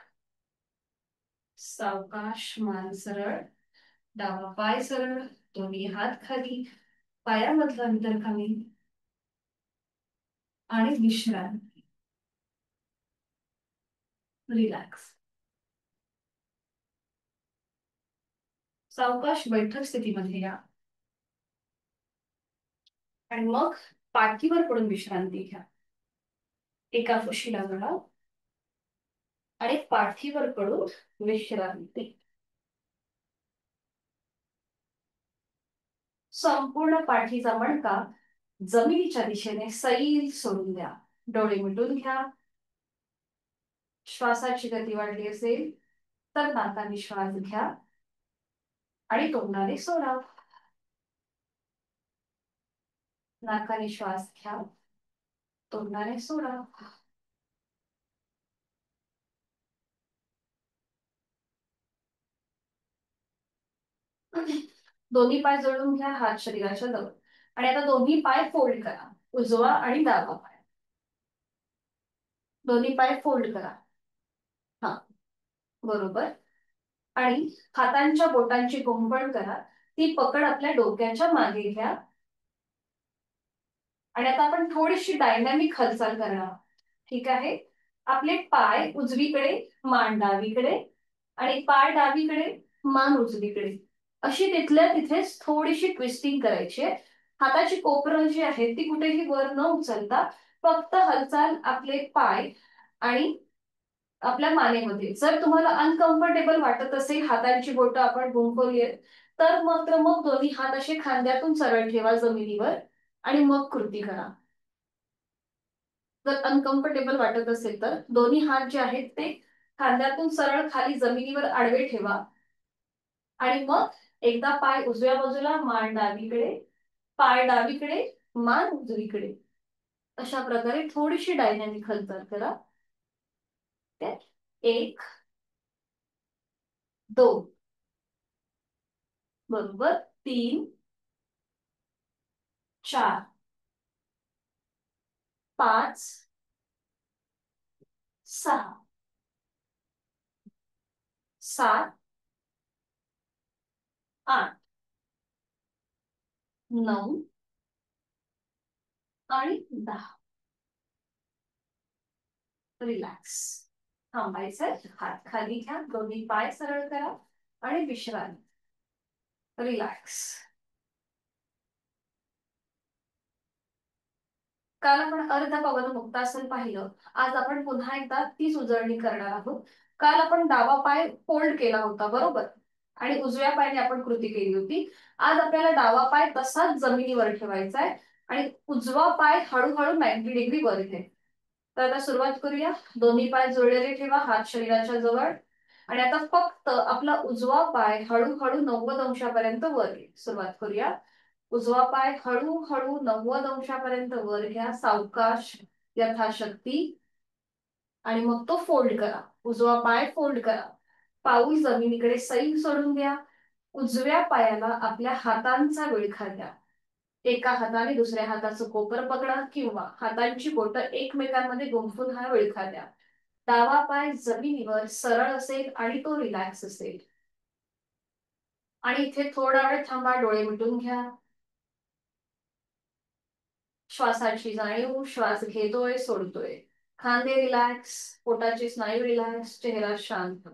सावकाश. मान सरळ. डावा पाय सरळ. दोन्ही हात खाली. पायामधलं अंतर कमी. आणि विश्रांती. रिलॅक्स. सावकाश बैठक स्थितीमध्ये या. आणि मग पाठीवर पडून विश्रांती घ्या. एका कुशीला बघा. आणि पाठीवर पडून विश्रांती. संपूर्ण पाठीचा मणका जमिनीच्या दिशेने सैल सोडून द्या. डोळे मिटून घ्या. श्वासाची गती वाढली असेल तर नाकाने श्वास घ्या आणि तोंडाने सोडा. नाकाने श्वास घ्या, तोंडाने सोडा. दोन्ही पाय जोडून घ्या, हात शरीराच्या जवळ. आणि आता दोन्ही पाय फोल्ड करा. उजवा आणि डावा पाय. दोन्ही पाय फोल्ड करा. हा. बरोबर. आणि हातांच्या बोटांची घुंगण करा. ती पकड आपल्या डोक्याच्या मागे घ्या. आणि आता आपण थोडीशी डायनॅमिक हालचाल करणार. ठीक आहे. आपले पाय उजवीकडे, मान डावीकडे. आणि पाय डावीकडे, मान उजवीकडे. अशी तिथल्या तिथेच थोडीशी ट्विस्टिंग करायची आहे. हाताची कोपरं जी आहेत ती कुठेही वर न उचलता फक्त हालचाल आपले पाय आणि आपल्या मानेमध्ये. जर तुम्हाला अनकम्फर्टेबल वाटत असेल हातांची बोटं आपण गुंफवलीत तर मात्र मग दोन्ही हात असे खांद्यातून सरळ ठेवा जमिनीवर. आणि मग कृती करा. जर अनकम्फर्टेबल वाटत असेल तर दोन्ही हात जे आहेत ते खांद्यातून सरळ खाली जमिनीवर आडवे ठेवा. आणि मग एकदा पाय उजव्या बाजूला, मान डावीकडे. पाय डावीकडे, मान उजवीकडे. अशा प्रकारे थोडीशी डायनॅमिक हालचाल करा. 1, 2. बरोबर. 3, 4. 5, 6, 7, 8, 9 आणि 10. रिलॅक्स. थांबायचंय. हात खाली घ्या, दोन्ही पाय सरळ करा आणि विश्रांती. रिलॅक्स. काल आपण अर्ध पवन मुक्तासन पाहिलं. आज आपण पुन्हा एकदा तीच उजळणी करणार आहोत. काल आपण डावा पाय फोल्ड केला होता, बरोबर, आणि उजव्या पायाने आपण कृती केली होती. आज आपल्याला डावा पाय तसाच जमिनीवर ठेवायचा आहे आणि उजवा पाय हळूहळू 90 डिग्री वर घे. तर आता सुरुवात करूया. दोन्ही पाय जोडलेले ठेवा, हात शरीराच्या जवळ. आणि आता फक्त आपला उजवा पाय हळूहळू 90 अंशापर्यंत वर घे. सुरुवात करूया. उजवा पाय हळूहळू 90 अंशापर्यंत वर घ्या, सावकाश, यथाशक्ती. आणि मग तो फोल्ड करा. उजवा पाय फोल्ड करा. पाऊल जमिनीकडे सैल सोडून द्या. उजव्या पायाला आपल्या हातांचा विळखा द्या. एका हाताने दुसऱ्या हाताचं कोपर पकडा किंवा हातांची बोटं एकमेकांमध्ये गुंफून हा विळखा द्या. डावा पाय जमिनीवर सरळ असेल आणि तो रिलॅक्स असेल. आणि इथे थोडा वेळ थांबा, डोळे मिटून घ्या. श्वासाची जाणीव. श्वास घेतोय, सोडतोय. खांदे रिलॅक्स, पोटाचे स्नायू रिलॅक्स, चेहरा शांत.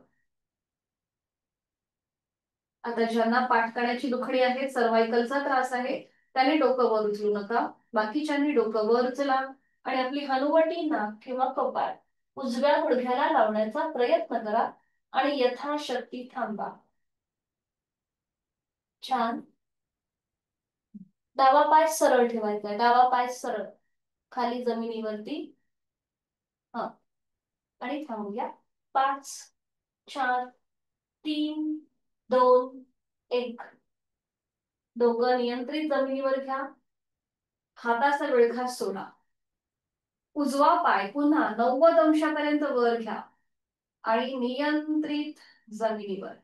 आता ज्यांना पाठकाण्याची दुखणी आहे, सर्वायकलचा त्रास आहे, त्याने डोकं वर उचलू नका. बाकीच्यांनी डोकं वर उचला आणि आपली हनुवटी, नाक किंवा कपाळ उजव्या गुडघ्याला लावण्याचा प्रयत्न करा आणि यथाशक्ती थांबा. छान. डावा पाय सरळ ठेवायचा. डावा पाय सरळ खाली जमिनीवरती. हा. आणि थांबूया. 5, 4, 3, 2, 1. डोकं नियंत्रित जमिनीवर घ्या. हाताचा विळखा सोडा. उजवा पाय पुन्हा 90 अंशापर्यंत वर घ्या आणि नियंत्रित जमिनीवर.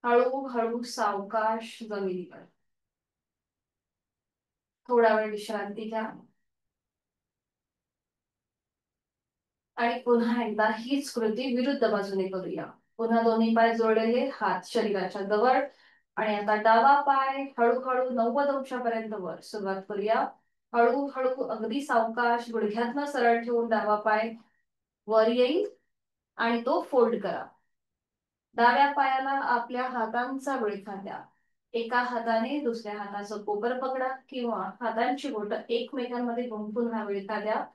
हळूहळू सावकाश जमिनीवर. थोडा वेळ विश्रांती घ्या. आणि पुन्हा एकदा हीच कृती विरुद्ध बाजूने करूया. पुन्हा दोन्ही पाय जोडलेले, हात शरीराच्या जवळ. आणि आता डावा पाय हळूहळू 90 अंशापर्यंत वर. सुरुवात करूया. हळूहळू अगदी सावकाश गुडघ्यातनं सरळ ठेवून डावा पाय वर येईल आणि तो फोल्ड करा. डाव्या पायाला आपल्या हातांचा विळखा द्या. एका हाताने दुसऱ्या हाताचं कोपर पकडा किंवा हातांची बोटं एकमेकांमध्ये गुंफून हा विळखा द्या.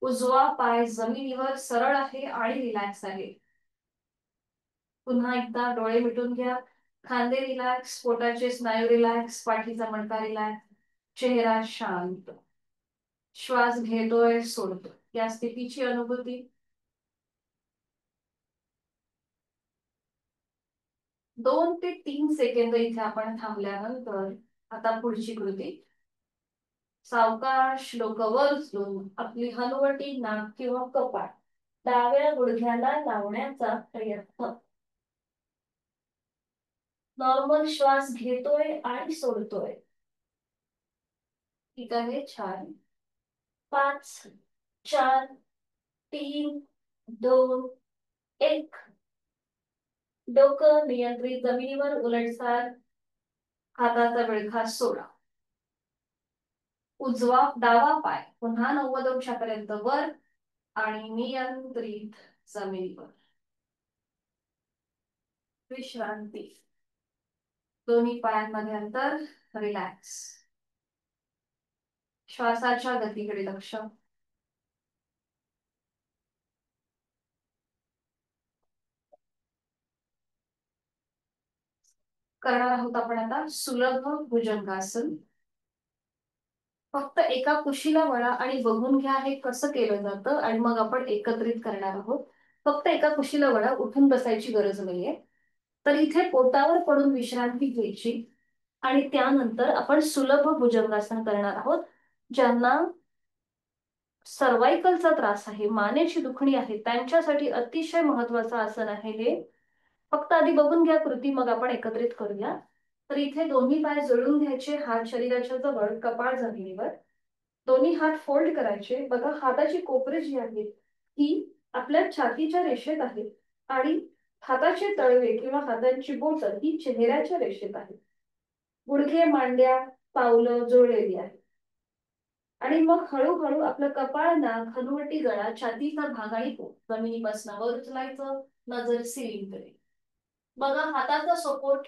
उजवा पाय जमिनीवर सरळ आहे आणि रिलॅक्स आहे. पुन्हा एकदा डोळे मिटून घ्या. खांदे रिलॅक्स, पोटाचे स्नायू रिलॅक्स, पाठीचा मणका रिलॅक्स, चेहरा शांत. श्वास घेतोय, सोडतोय. या स्थितीची अनुभूती. 2 ते 3 सेकंद इथे आपण थांबल्यानंतर आता पुढची कृती. सावकाश डोकं वर उचलून आपली हनुवटी, नाक किंवा कपाळ डाव्या गुडघ्याला लावण्याचा प्रयत्न. नॉर्मल श्वास घेतोय आणि सोडतोय. ठीक आहे. छान. 5, 4, 3, 2, 1. डोकं नियंत्रित जमिनीवर. उलटसार. हाताचा विळखा सोडा. डावा पाय पुन्हा 90 अंशापर्यंत वर आणि नियंत्रित जमिनीवर. विश्रांती. दोन्ही पायांमध्ये अंतर. रिलॅक्स. श्वासाच्या गतीकडे लक्ष. करणार आहोत आपण आता सुलभ भुजंगासन. फक्त एका कुशीला वळा आणि बघून घ्या हे कसं केलं जातं आणि मग आपण एकत्रित करणार आहोत. फक्त एका कुशीला वळा, उठून बसायची गरज नाहीये. तर इथे पोटावर पडून विश्रांती घ्यायची आणि त्यानंतर आपण सुलभ भुजंगासन करणार आहोत. ज्यांना सर्वायकलचा त्रास आहे, मानेची दुखणी आहे, त्यांच्यासाठी अतिशय महत्वाचं आसन आहे हे. फक्त आधी बघून घ्या कृती, मग आपण एकत्रित करूया. तर इथे दोन्ही पाय जोडून घ्यायचे, हात शरीराच्या जवळ, कपाळ जमिनीवर. दोन्ही हात फोल्ड करायचे. बघा हाताची कोपरे जी आहेत ही आपल्या छातीच्या रेषेत आहे आणि हाताचे तळवे किंवा हातांची बोट ही चेहऱ्याच्या रेषेत आहे. गुडघे मांड्या पावलं जोडलेली आहेत. आणि मग हळूहळू आपलं कपाळ नाक हनुवटी गळा छातीचा भाग आणि पोट जमिनीपासून वर उचलायचं. नजर सिलिंगकडे. बघा हाताचा सपोर्ट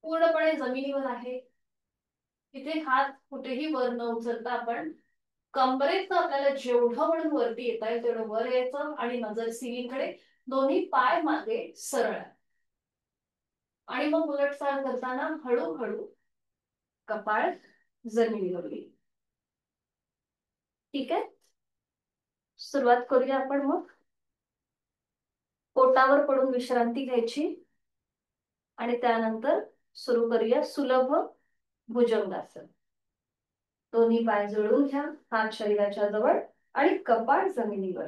पूर्णपणे जमिनीवर आहे. तिथे हात कुठेही वर न उचलता आपण कंबरेत आपल्याला जेवढं म्हणून वरती येता येईल तेवढं वर यायचं आणि नजर सिलिंगकडे. दोन्ही पाय मागे सरळ. आणि मग उलटचाल करताना हळूहळू कपाळ जमिनीवर येईल. ठीक आहे, सुरुवात करूया आपण. मग पोटावर पडून विश्रांती घ्यायची आणि त्यानंतर सुरू करूया सुलभ भुजंगासन. दोन्ही पाय जोडून घ्या, हात शरीराच्या जवळ आणि कपाळ जमिनीवर.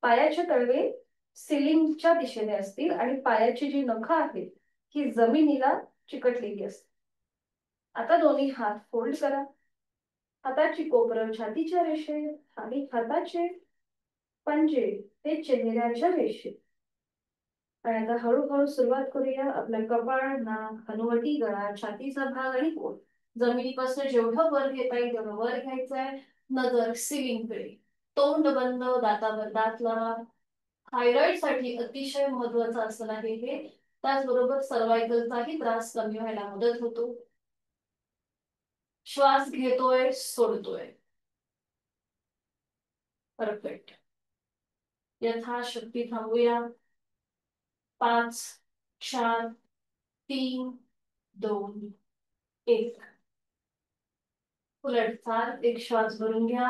पायाचे तळवे सिलिंगच्या दिशेने असतील आणि पायाची जी नखं आहेत ही जमिनीला चिकटलेली असतील. आता दोन्ही हात फोल्ड करा. हाताची कोपरं छातीच्या रेषेत आणि हाताचे पंजे हे चेहऱ्याच्या रेषेत. आणि आता हळूहळू सुरुवात करूया. आपलं कपाळ नाक हनुवटी गळा छातीचा भाग आणि पोट जमिनीपासून जेवढं वर घेता येईल तेवढं वर घ्यायचंय. नजर सिलिंगकडे. तोंड बंद, दातावर दात लावा. थायरॉइड साठी अतिशय महत्वाचं आसन आहे हे. त्याचबरोबर सर्वायकलचाही त्रास कमी व्हायला मदत होतो. श्वास घेतोय सोडतोय. परफेक्ट. यथाशक्ती थांबूया. 5 4 3 2 1. उलटचाल. एक श्वास भरून घ्या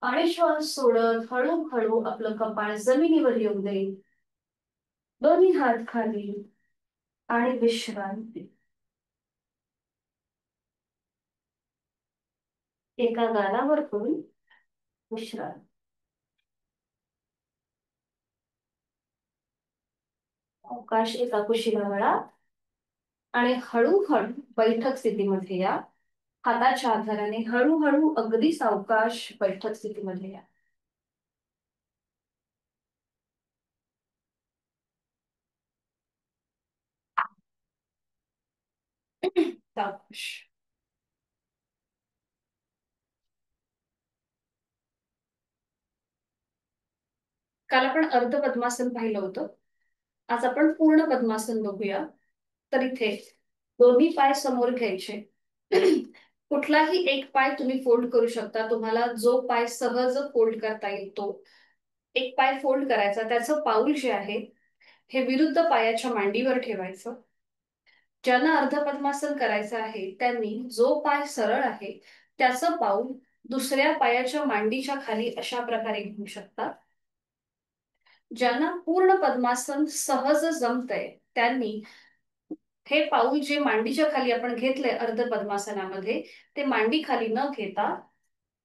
आणि श्वास सोडत हळूहळू आपलं कपाळ जमिनीवर येऊ दे. दोन्ही हात खाली आणि विश्रांती. एका गालावर करून विश्रांती. अवकाश एका कुशीला वळा आणि हळूहळू बैठक स्थितीमध्ये या. हाताच्या आधाराने हळूहळू अगदी सावकाश बैठक स्थितीमध्ये या. सावकाश. काल आपण अर्ध पद्मासन पाहिलं होतं. आज आपण पूर्ण पद्मासन बघूया. तर इथे दोन्ही पाय समोर घ्यायचे. कुठलाही एक पाय तुम्ही फोल्ड करू शकता. तुम्हाला जो पाय सहज फोल्ड करता येईल तो एक पाय फोल्ड करायचा. त्याचं पाऊल जे आहे हे विरुद्ध पायाच्या मांडीवर ठेवायचं. ज्यांना अर्ध पद्मासन करायचं आहे त्यांनी जो पाय सरळ आहे त्याचं पाऊल दुसऱ्या पायाच्या मांडीच्या खाली अशा प्रकारे घेऊ शकतात. ज्यांना पूर्ण पद्मासन सहज जमतंय त्यांनी हे पाऊल जे मांडीच्या खाली आपण घेतलंय अर्ध पद्मासनामध्ये ते मांडी खाली न घेता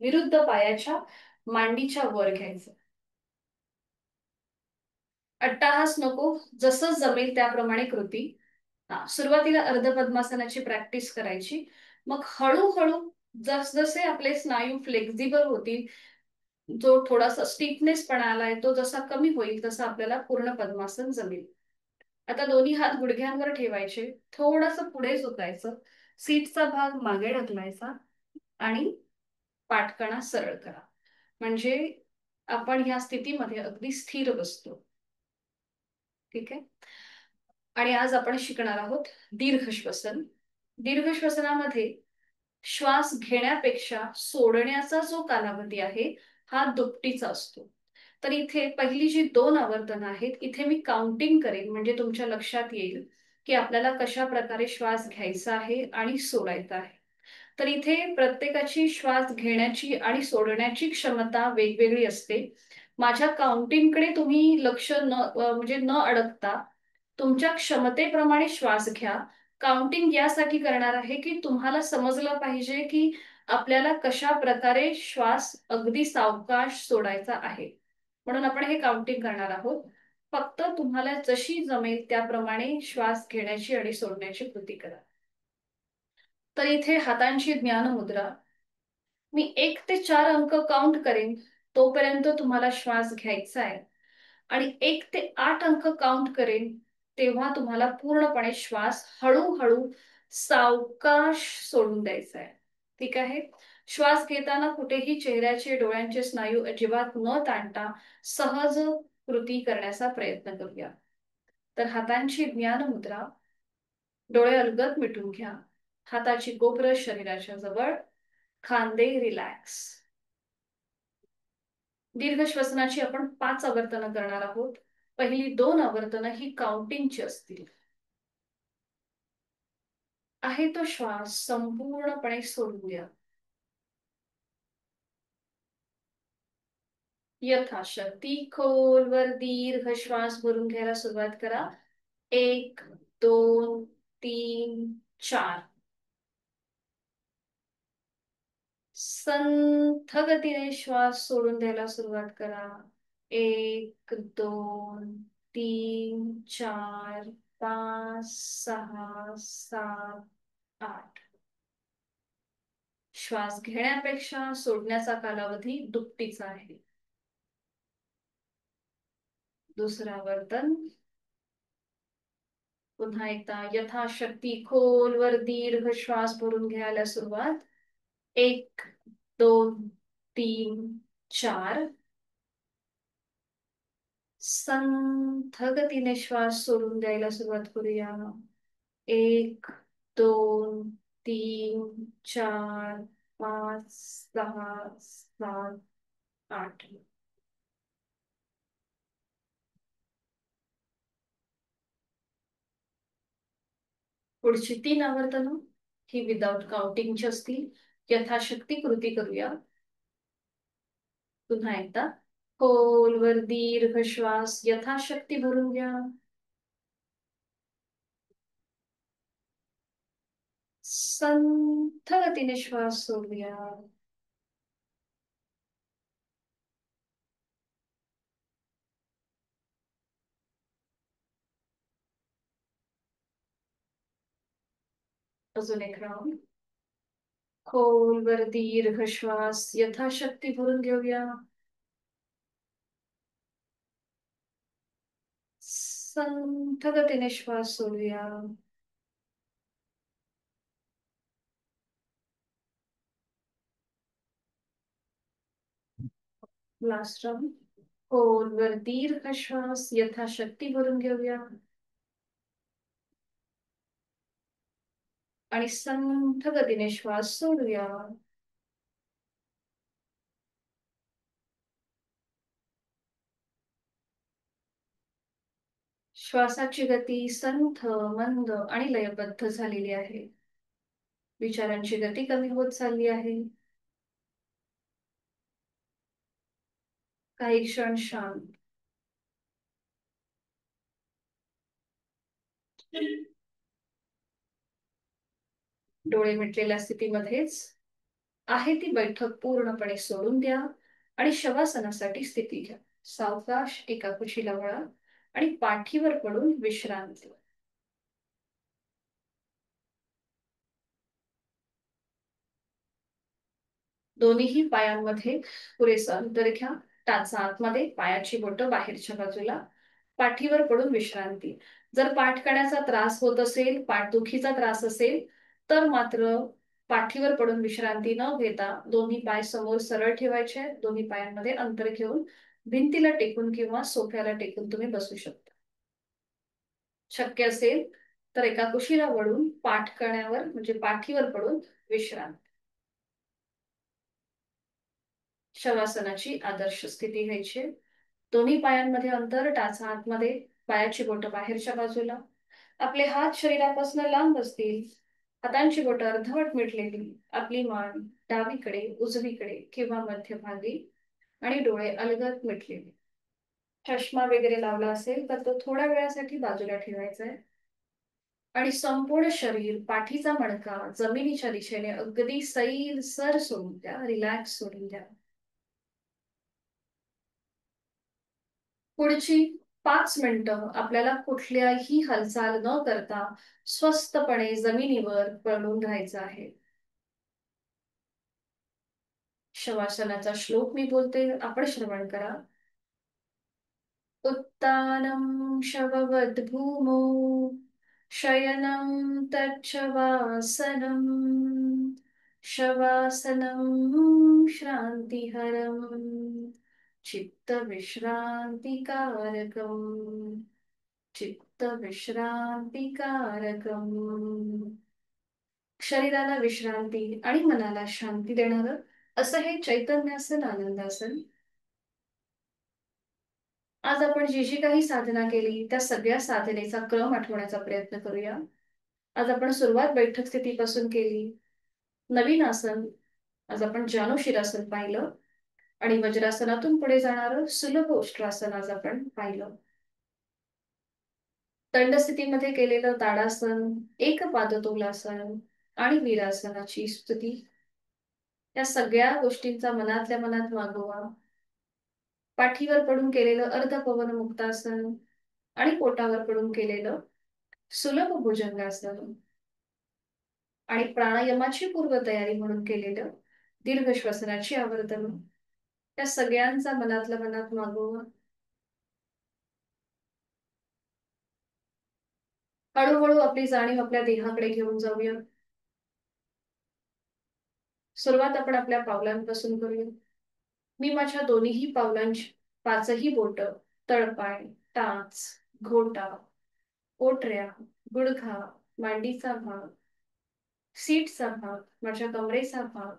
विरुद्ध पायाच्या मांडीच्या वर घ्यायचं. अट्टाहास नको, जसं जमेल त्याप्रमाणे कृती. सुरुवातीला अर्ध पद्मासनाची प्रॅक्टिस करायची. मग हळूहळू जसजसे आपले स्नायू फ्लेक्झिबल होतील, जो थोडासा स्टिफनेस पण आलाय तो जसा कमी होईल तसं आपल्याला पूर्ण पद्मासन जमेल. आता दोन्ही हात गुडघ्यांवर ठेवायचे. थोडस पुढे झुकायचं. सीटचा भाग मागे ढकलायचा आणि पाठकणा सरळ करा. म्हणजे आपण या स्थितीमध्ये अगदी स्थिर बसतो. ठीक आहे. आणि आज आपण शिकणार आहोत दीर्घ श्वसन. दीर्घ श्वसनामध्ये श्वास घेण्यापेक्षा सोडण्याचा जो कालावधी आहे हा दुपटीचा असतो. तर इथे पहिली जी 2 आवर्तनं आहेत इथे मी काउंटिंग करेन म्हणजे तुमच्या लक्षात येईल की आपल्याला कशा प्रकारे श्वास घ्यायचा आहे आणि सोडायचा आहे. तर इथे प्रत्येकाची श्वास घेण्याची आणि सोडण्याची क्षमता वेगवेगळी असते. माझ्या काउंटिंगकडे तुम्ही लक्ष म्हणजे न अडकता तुमच्या क्षमतेप्रमाणे श्वास घ्या. काउंटिंग यासाठी करणार आहे की तुम्हाला समजलं पाहिजे की आपल्याला कशा प्रकारे श्वास अगदी सावकाश सोडायचा आहे. म्हणून आपण हे काउंटिंग करणार आहोत. फक्त तुम्हाला जशी जमेल त्याप्रमाणे श्वास घेण्याची आणि सोडण्याची कृती करा. तर इथे हातांची ज्ञान मुद्रा. मी 1 ते 4 अंक काउंट करेन, तोपर्यंत तुम्हाला श्वास घ्यायचा आहे. आणि 1 ते 8 अंक काउंट करेन, तेव्हा तुम्हाला पूर्णपणे श्वास हळूहळू सावकाश सोडून द्यायचा आहे. ठीक आहे. श्वास घेताना कुठेही चेहऱ्याचे डोळ्यांचे स्नायू अजिबात न ताणता सहज कृती करण्याचा प्रयत्न करूया. तर हातांची ज्ञान मुद्रा, डोळे अलगद मिटून घ्या. हाताची कोपरं शरीराच्या जवळ, खांदे रिलॅक्स. दीर्घ श्वसनाची आपण 5 आवर्तनं करणार आहोत. पहिली 2 आवर्तनं ही काउंटिंगची असतील. आहे तो श्वास संपूर्णपणे सोडून द्या. यथाशक्ती खोलवर दीर्घ श्वास भरून घ्यायला सुरुवात करा. 1, 2, 3, 4. संथ गतीने श्वास सोडून द्यायला सुरुवात करा. 1, 2, 3, 4, 5, 6, 7, 8. श्वास घेण्यापेक्षा सोडण्याचा कालावधी दुपटीचा आहे. दुसरा वर्तन. पुन्हा एकदा यथाशक्ती खोलवर दीर्घ श्वास भरून घ्यायला सुरुवात. 1, 2, 3, 4. संथ गतीने श्वास सोडून द्यायला सुरुवात करूया. 1, 2, 3, 4, 5, 6, 7, 8. पुढची 3 आवर्तनं ही विदाउट काउंटिंगची असतील. यथाशक्ती कृती करूया. पुन्हा एकदा खोलवर दीर्घ श्वास यथाशक्ती भरून घ्या. संथ गतीने श्वास सोडूया. अजून एक राऊंड. खोलवर दीर्घ श्वास यथाशक्ती भरून घेऊया. संथ गतीने श्वास सोडूया. Last round. खोलवर दीर्घ श्वास यथाशक्ती भरून घेऊया. आणि संथ गतीने श्वास सोडूया. श्वासाची गती संथ, मंद आणि लयबद्ध झालेली आहे. विचारांची गती कमी होत चालली आहे. काही क्षण शांत. डोळे मिटलेल्या स्थितीमध्येच आहे ती बैठक पूर्णपणे सोडून द्या आणि शवासनासाठी स्थिती घ्या. सावकाश एका कुशीला वळा आणि पाठीवर पडून विश्रांती. दोन्हीही पायांमध्ये पुरेसं अंतर घ्या. टाचा आतमध्ये, पायाची बोटं बाहेरच्या बाजूला. पाठीवर पडून विश्रांती. जर पाठ करण्याचा त्रास होत असेल, पाठदुखीचा त्रास असेल, तर मात्र पाठीवर पडून विश्रांती न घेता दोन्ही पाय समोर सरळ ठेवायचे. दोन्ही पायांमध्ये अंतर घेऊन भिंतीला टेकून किंवा सोफ्याला टेकून तुम्ही बसू शकता. शक्य असेल तर एका कुशीला वळून पाठ करण्यावर म्हणजे पाठीवर पडून विश्रांती. शवासनाची आदर्श स्थिती घ्यायची. दोन्ही पायांमध्ये अंतर, टाचा आतमध्ये, पायाची बोटं बाहेरच्या बाजूला. आपले हात शरीरापासून लांब असतील. हातांची बोटं अर्धवट मिटलेली. आपली मान डावीकडे, उजवीकडे किंवा मध्यभागी आणि डोळे अलगद मिटलेले. चष्मा वगैरे लावला असेल तर तो थोड्या वेळासाठी बाजूला ठेवायचा आहे. आणि संपूर्ण शरीर, पाठीचा मणका जमिनीच्या दिशेने अगदी सैल सर सोडून द्या. रिलॅक्स सोडून द्या. पुढची 5 मिनिटं आपल्याला कुठल्याही हालचाल न करता स्वस्थपणे जमिनीवर पडून राहायचं आहे. शवासनाचा श्लोक मी बोलते, आपण श्रवण करा. उत्तानं शववद्भूमौ शयनं तच्छवासनं शवासनं श्रान्तिहरम् चित्तविश्रान्तिकारकम् चित्तविश्रान्तिकारकम्. शरीराला विश्रांती आणि मनाला शांती देणारं असं हे चैतन्यासन, आनंदासन. आज आपण जी जी काही साधना केली त्या सगळ्या साधनेचा क्रम आठवण्याचा प्रयत्न करूया. आज आपण सुरुवात बैठक स्थितीपासून केली. नवीन आसन आज आपण जानुशिरासन पाहिलं आणि वज्रासनातून पुढे जाणारं सुलभ उष्ट्रासन आज आपण पाहिलं. दंडस्थितीमध्ये केलेलं ताडासन, एक पादतोलासन आणि वीरासनाची स्तुती, या सगळ्या गोष्टींचा मनातल्या मनात मागोवा. पाठीवर पडून केलेलं अर्धपवन मुक्तासन आणि पोटावर पडून केलेलं सुलभ भुजंगासन आणि प्राणायामाची पूर्वतयारी म्हणून केलेलं दीर्घ श्वसनाची आवर्तन, या सगळ्यांचा मनातल्या मनात मागोवा. हळूहळू आपली जाणीव आपल्या देहाकडे घेऊन जाऊया. सुरुवात आपण आपल्या पावलांपासून करूया. मी माझ्या दोन्हीही पावलांची पाचही बोट, तळपाय, टाच, घोटा, पोटऱ्या, गुडघा, मांडीचा भाग, सीटचा भाग, माझ्या कमरेचा भाग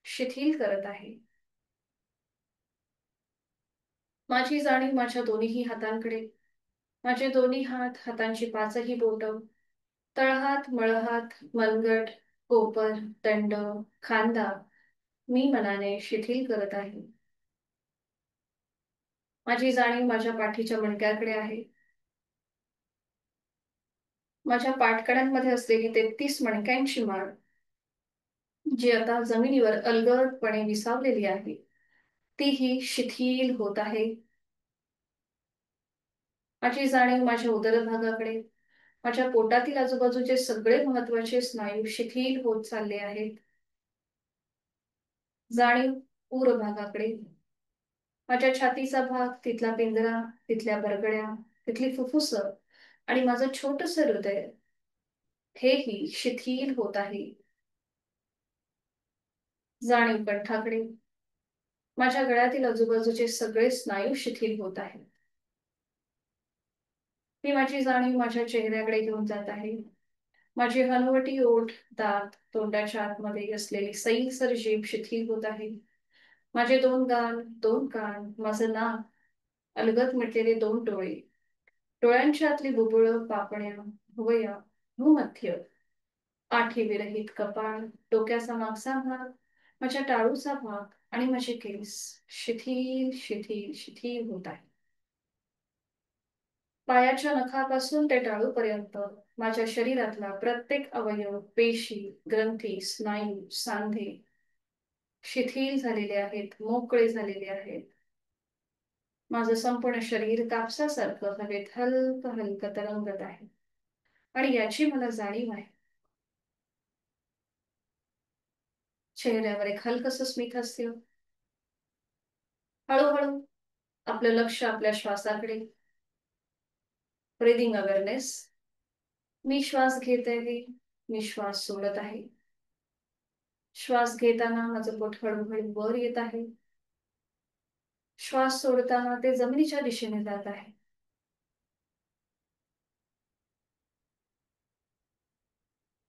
शिथिल करत आहे. माझी जाणीव माझ्या दोन्हीही हातांकडे. माझे दोन्ही हात, हातांची पाचही बोट, तळहात, मळहात, मनगट, कोपर, दंड, खांदा मी मनाने शिथिल करत आहे. माझी जाणीव माझ्या पाठीच्या मणक्याकडे आहे. माझ्या पाठकड्यांमध्ये असलेली 33 मणक्यांची माळ, जी आता जमिनीवर अलगदपणे विसावलेली आहे, तीही शिथिल होत आहे. माझी जाणीव माझ्या उदर भागाकडे. माझ्या पोटातील आजूबाजूचे सगळे महत्वाचे स्नायू शिथिल होत चालले आहेत. जाणीव पूर्व भागाकडे. माझ्या छातीचा भाग, तिथला पिंजरा, तिथल्या बरगड्या, तिथली फुफ्फुस आणि माझं छोटस हृदय हेही शिथिल होत आहे. जाणीव कंठाकडे. माझ्या गळ्यातील आजूबाजूचे सगळे स्नायू शिथिल होत आहेत. मी माझी जाणीव माझ्या चेहऱ्याकडे घेऊन जात आहे. माझी हनुवटी, ओठ, दात, तोंडाच्या आतमध्ये असलेली सैलसर जीभ शिथिल होत आहे. माझे 2 गाल, 2 कान, माझं नाक, अलगद मिटलेले 2 डोळे, डोळ्यांच्या आतली बुबुळं, पापण्या, भुवया, भूमध्य, आठी विरहित कपाळ, डोक्याचा मागचा भाग, माझ्या टाळूचा भाग आणि माझे केस शिथिल शिथिल शिथिल होत आहे. पायाच्या नखापासून ते टाळूपर्यंत माझ्या शरीरातला प्रत्येक अवयव, पेशी, ग्रंथी, स्नायू, सांधे शिथिल झालेले आहेत, मोकळे झालेले आहेत. माझं संपूर्ण शरीर कापसासारखं हवेत हलकं हलकं तरंगत आहे आणि याची मला जाणीव आहे. चेहऱ्यावर एक हलकस स्मितहास्य. हळूहळू आपलं लक्ष आपल्या श्वासाकडे. Breathing awareness. मी श्वास घेत आहे, मी श्वास सोडत आहे. श्वास घेताना माझं पोट हळूहळू वर येत आहे. श्वास सोडताना ते जमिनीच्या दिशेने जात आहे.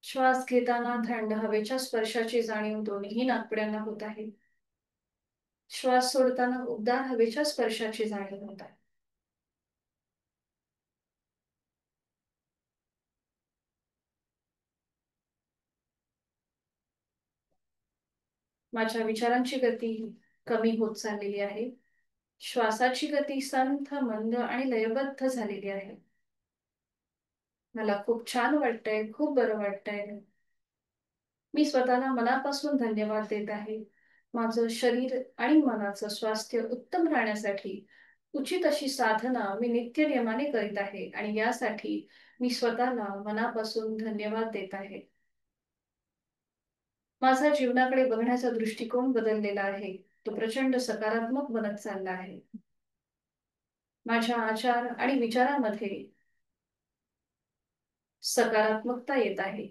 श्वास घेताना थंड हवेच्या स्पर्शाची जाणीव दोन्ही नाकपुड्यांना होत आहे. श्वास सोडताना उबदार हवेच्या स्पर्शाची जाणीव होत आहे. माझ्या विचारांची गती कमी होत चाललेली आहे. श्वासाची गती संथ, मंद आणि लयबद्ध झालेली आहे. मला खूप छान वाटतंय, खूप बरं वाटतंय. मी स्वतःला मनापासून धन्यवाद देत आहे. माझं शरीर आणि मनाचं स्वास्थ्य उत्तम राहण्यासाठी उचित अशी साधना मी नित्यनियमाने करीत आहे आणि यासाठी मी स्वतःला मनापासून धन्यवाद देत आहे. माझा जीवनाकडे बघण्याचा दृष्टिकोन बदललेला आहे. तो प्रचंड सकारात्मक बनत चालला आहे. माझ्या आचार आणि विचारामध्ये सकारात्मकता येत आहे.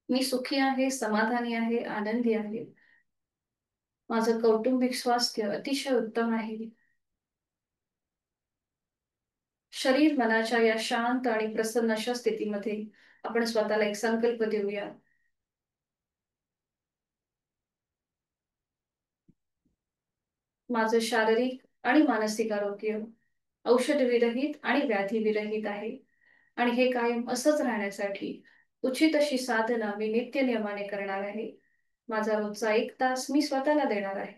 मी सुखी आहे, समाधानी आहे, आनंदी आहे. माझं कौटुंबिक स्वास्थ्य अतिशय उत्तम आहे. शरीर मनाच्या या शांत आणि प्रसन्न अशा स्थितीमध्ये आपण स्वतःला एक संकल्प देऊया. माझं शारीरिक आणि मानसिक आरोग्य औषधविरहित आणि व्याधीविरहित आहे. आणि हे कायम असंच राहण्यासाठी उचित अशी साधना मी नित्य नियमाने करणार आहे. माझा रोजचा 1 तास मी स्वतःला देणार आहे.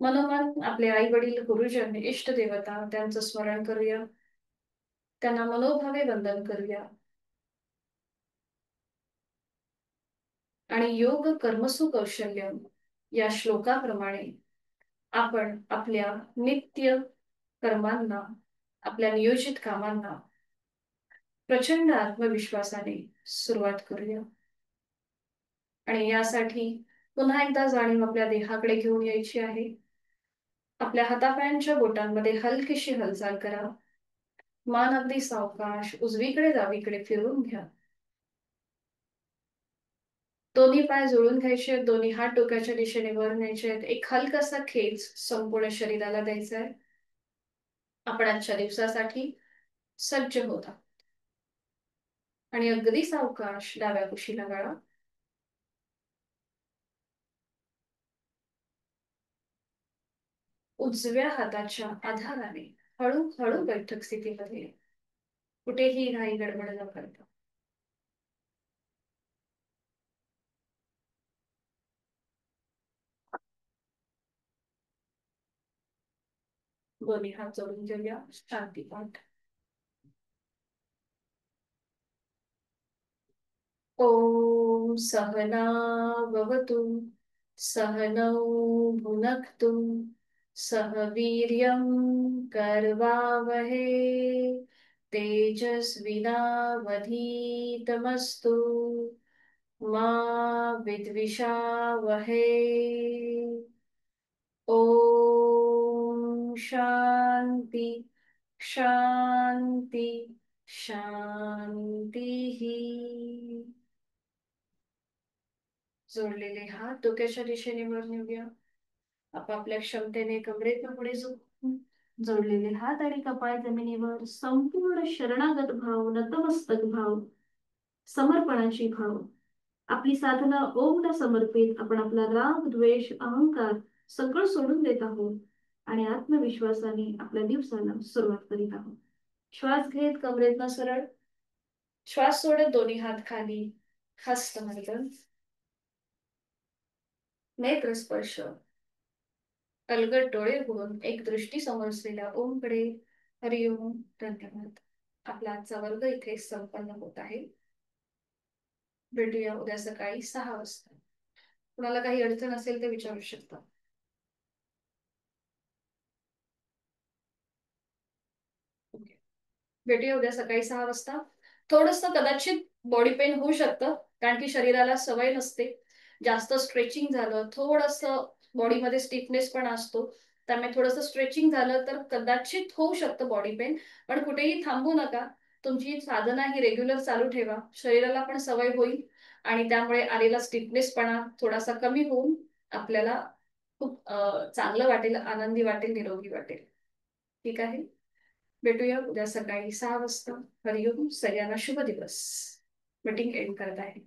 मनोमन आपले आई वडील गुरुजन इष्ट देवता त्यांचं स्मरण करूया. त्यांना मनोभावे वंदन करूया. आणि योग कर्मसु कौशल्य या श्लोकाप्रमाणे आपण आपल्या नित्य कर्मांना, आपल्या नियोजित कामांना प्रचंड आत्मविश्वासाने सुरुवात करूया. आणि यासाठी पुन्हा एकदा जाणीव आपल्या देहाकडे घेऊन यायची आहे. आपल्या हातापायांच्या बोटांमध्ये हलकीशी हालचाल करा. मान अगदी सावकाश उजवीकडे डावीकडे फिरवून घ्या. दोन्ही पाय जोडून घ्यायचे आहेत. दोन्ही हात डोक्याच्या दिशेने वर न्यायचे आहेत. एक हलकासा खेच संपूर्ण शरीराला द्यायचा आहे. आपण आजच्या दिवसासाठी सज्ज होता. आणि अगदी सावकाश डाव्या कुशीला वळा. उजव्या हाताच्या आधाराने हळूहळू बैठक स्थितीमध्ये कुठेही घाई गडबड न करता दोन्ही हात जोडून घेऊया. शांती पाठ. ॐ सहना भवतु सहनौ भुनक्तु सह वीर्यं करवावहे तेजस्विनावधीतमस्तु मा विद्विषावहे. ॐ शांती शांती शांतीः. जोडलेले हात डोक्याच्या दिशेने वर नेऊया. आपापल्या क्षमतेने कमरेतनं पुढे झुकून जोडलेले हात आणि कपाळ जमिनीवर संपूर्ण शरणागत भाव, नतमस्तक भाव, समर्पणाची भाव. आपली साधना ओमला समर्पित आपण आपला राग, द्वेष, अहंकार सगळं सोडून देत आहोत आणि आत्मविश्वासाने आपल्या दिवसाला सुरुवात करीत आहोत. श्वास घेत कमरेतनं सरळ, श्वास सोडत दोन्ही हात खाली, हस्तमैथुन, नेत्र स्पर्श, अलगद डोळे उघडून एक दृष्टी समोर असलेल्या ओमकडे. हरिओम. धन्यवाद. आपला आजचा वर्ग इथे संपन्न होत आहे. भेटूया उद्या सकाळी 6 वाजता. कुणाला काही अडचण असेल तर विचारू शकता. भेटूया उद्या सकाळी 6 वाजता. थोडस कदाचित बॉडी पेन होऊ शकतं कारण की शरीराला सवय नसते. जास्त स्ट्रेचिंग झालं, थोडस बॉडीमध्ये स्टिफनेस पण असतो, त्यामुळे थोडंसं स्ट्रेचिंग झालं तर कदाचित होऊ शकतं बॉडी पेन. पण कुठेही थांबू नका. तुमची साधना ही रेग्युलर चालू ठेवा. शरीराला पण सवय होईल आणि त्यामुळे आलेला स्टिफनेसपणा थोडासा कमी होऊन आपल्याला खूप चांगलं वाटेल, आनंदी वाटेल, निरोगी वाटेल. ठीक आहे. भेटूया उद्या सकाळी 6 वाजता. हरिओम. सगळ्यांना शुभ दिवस. मीटिंग एंड करत आहे.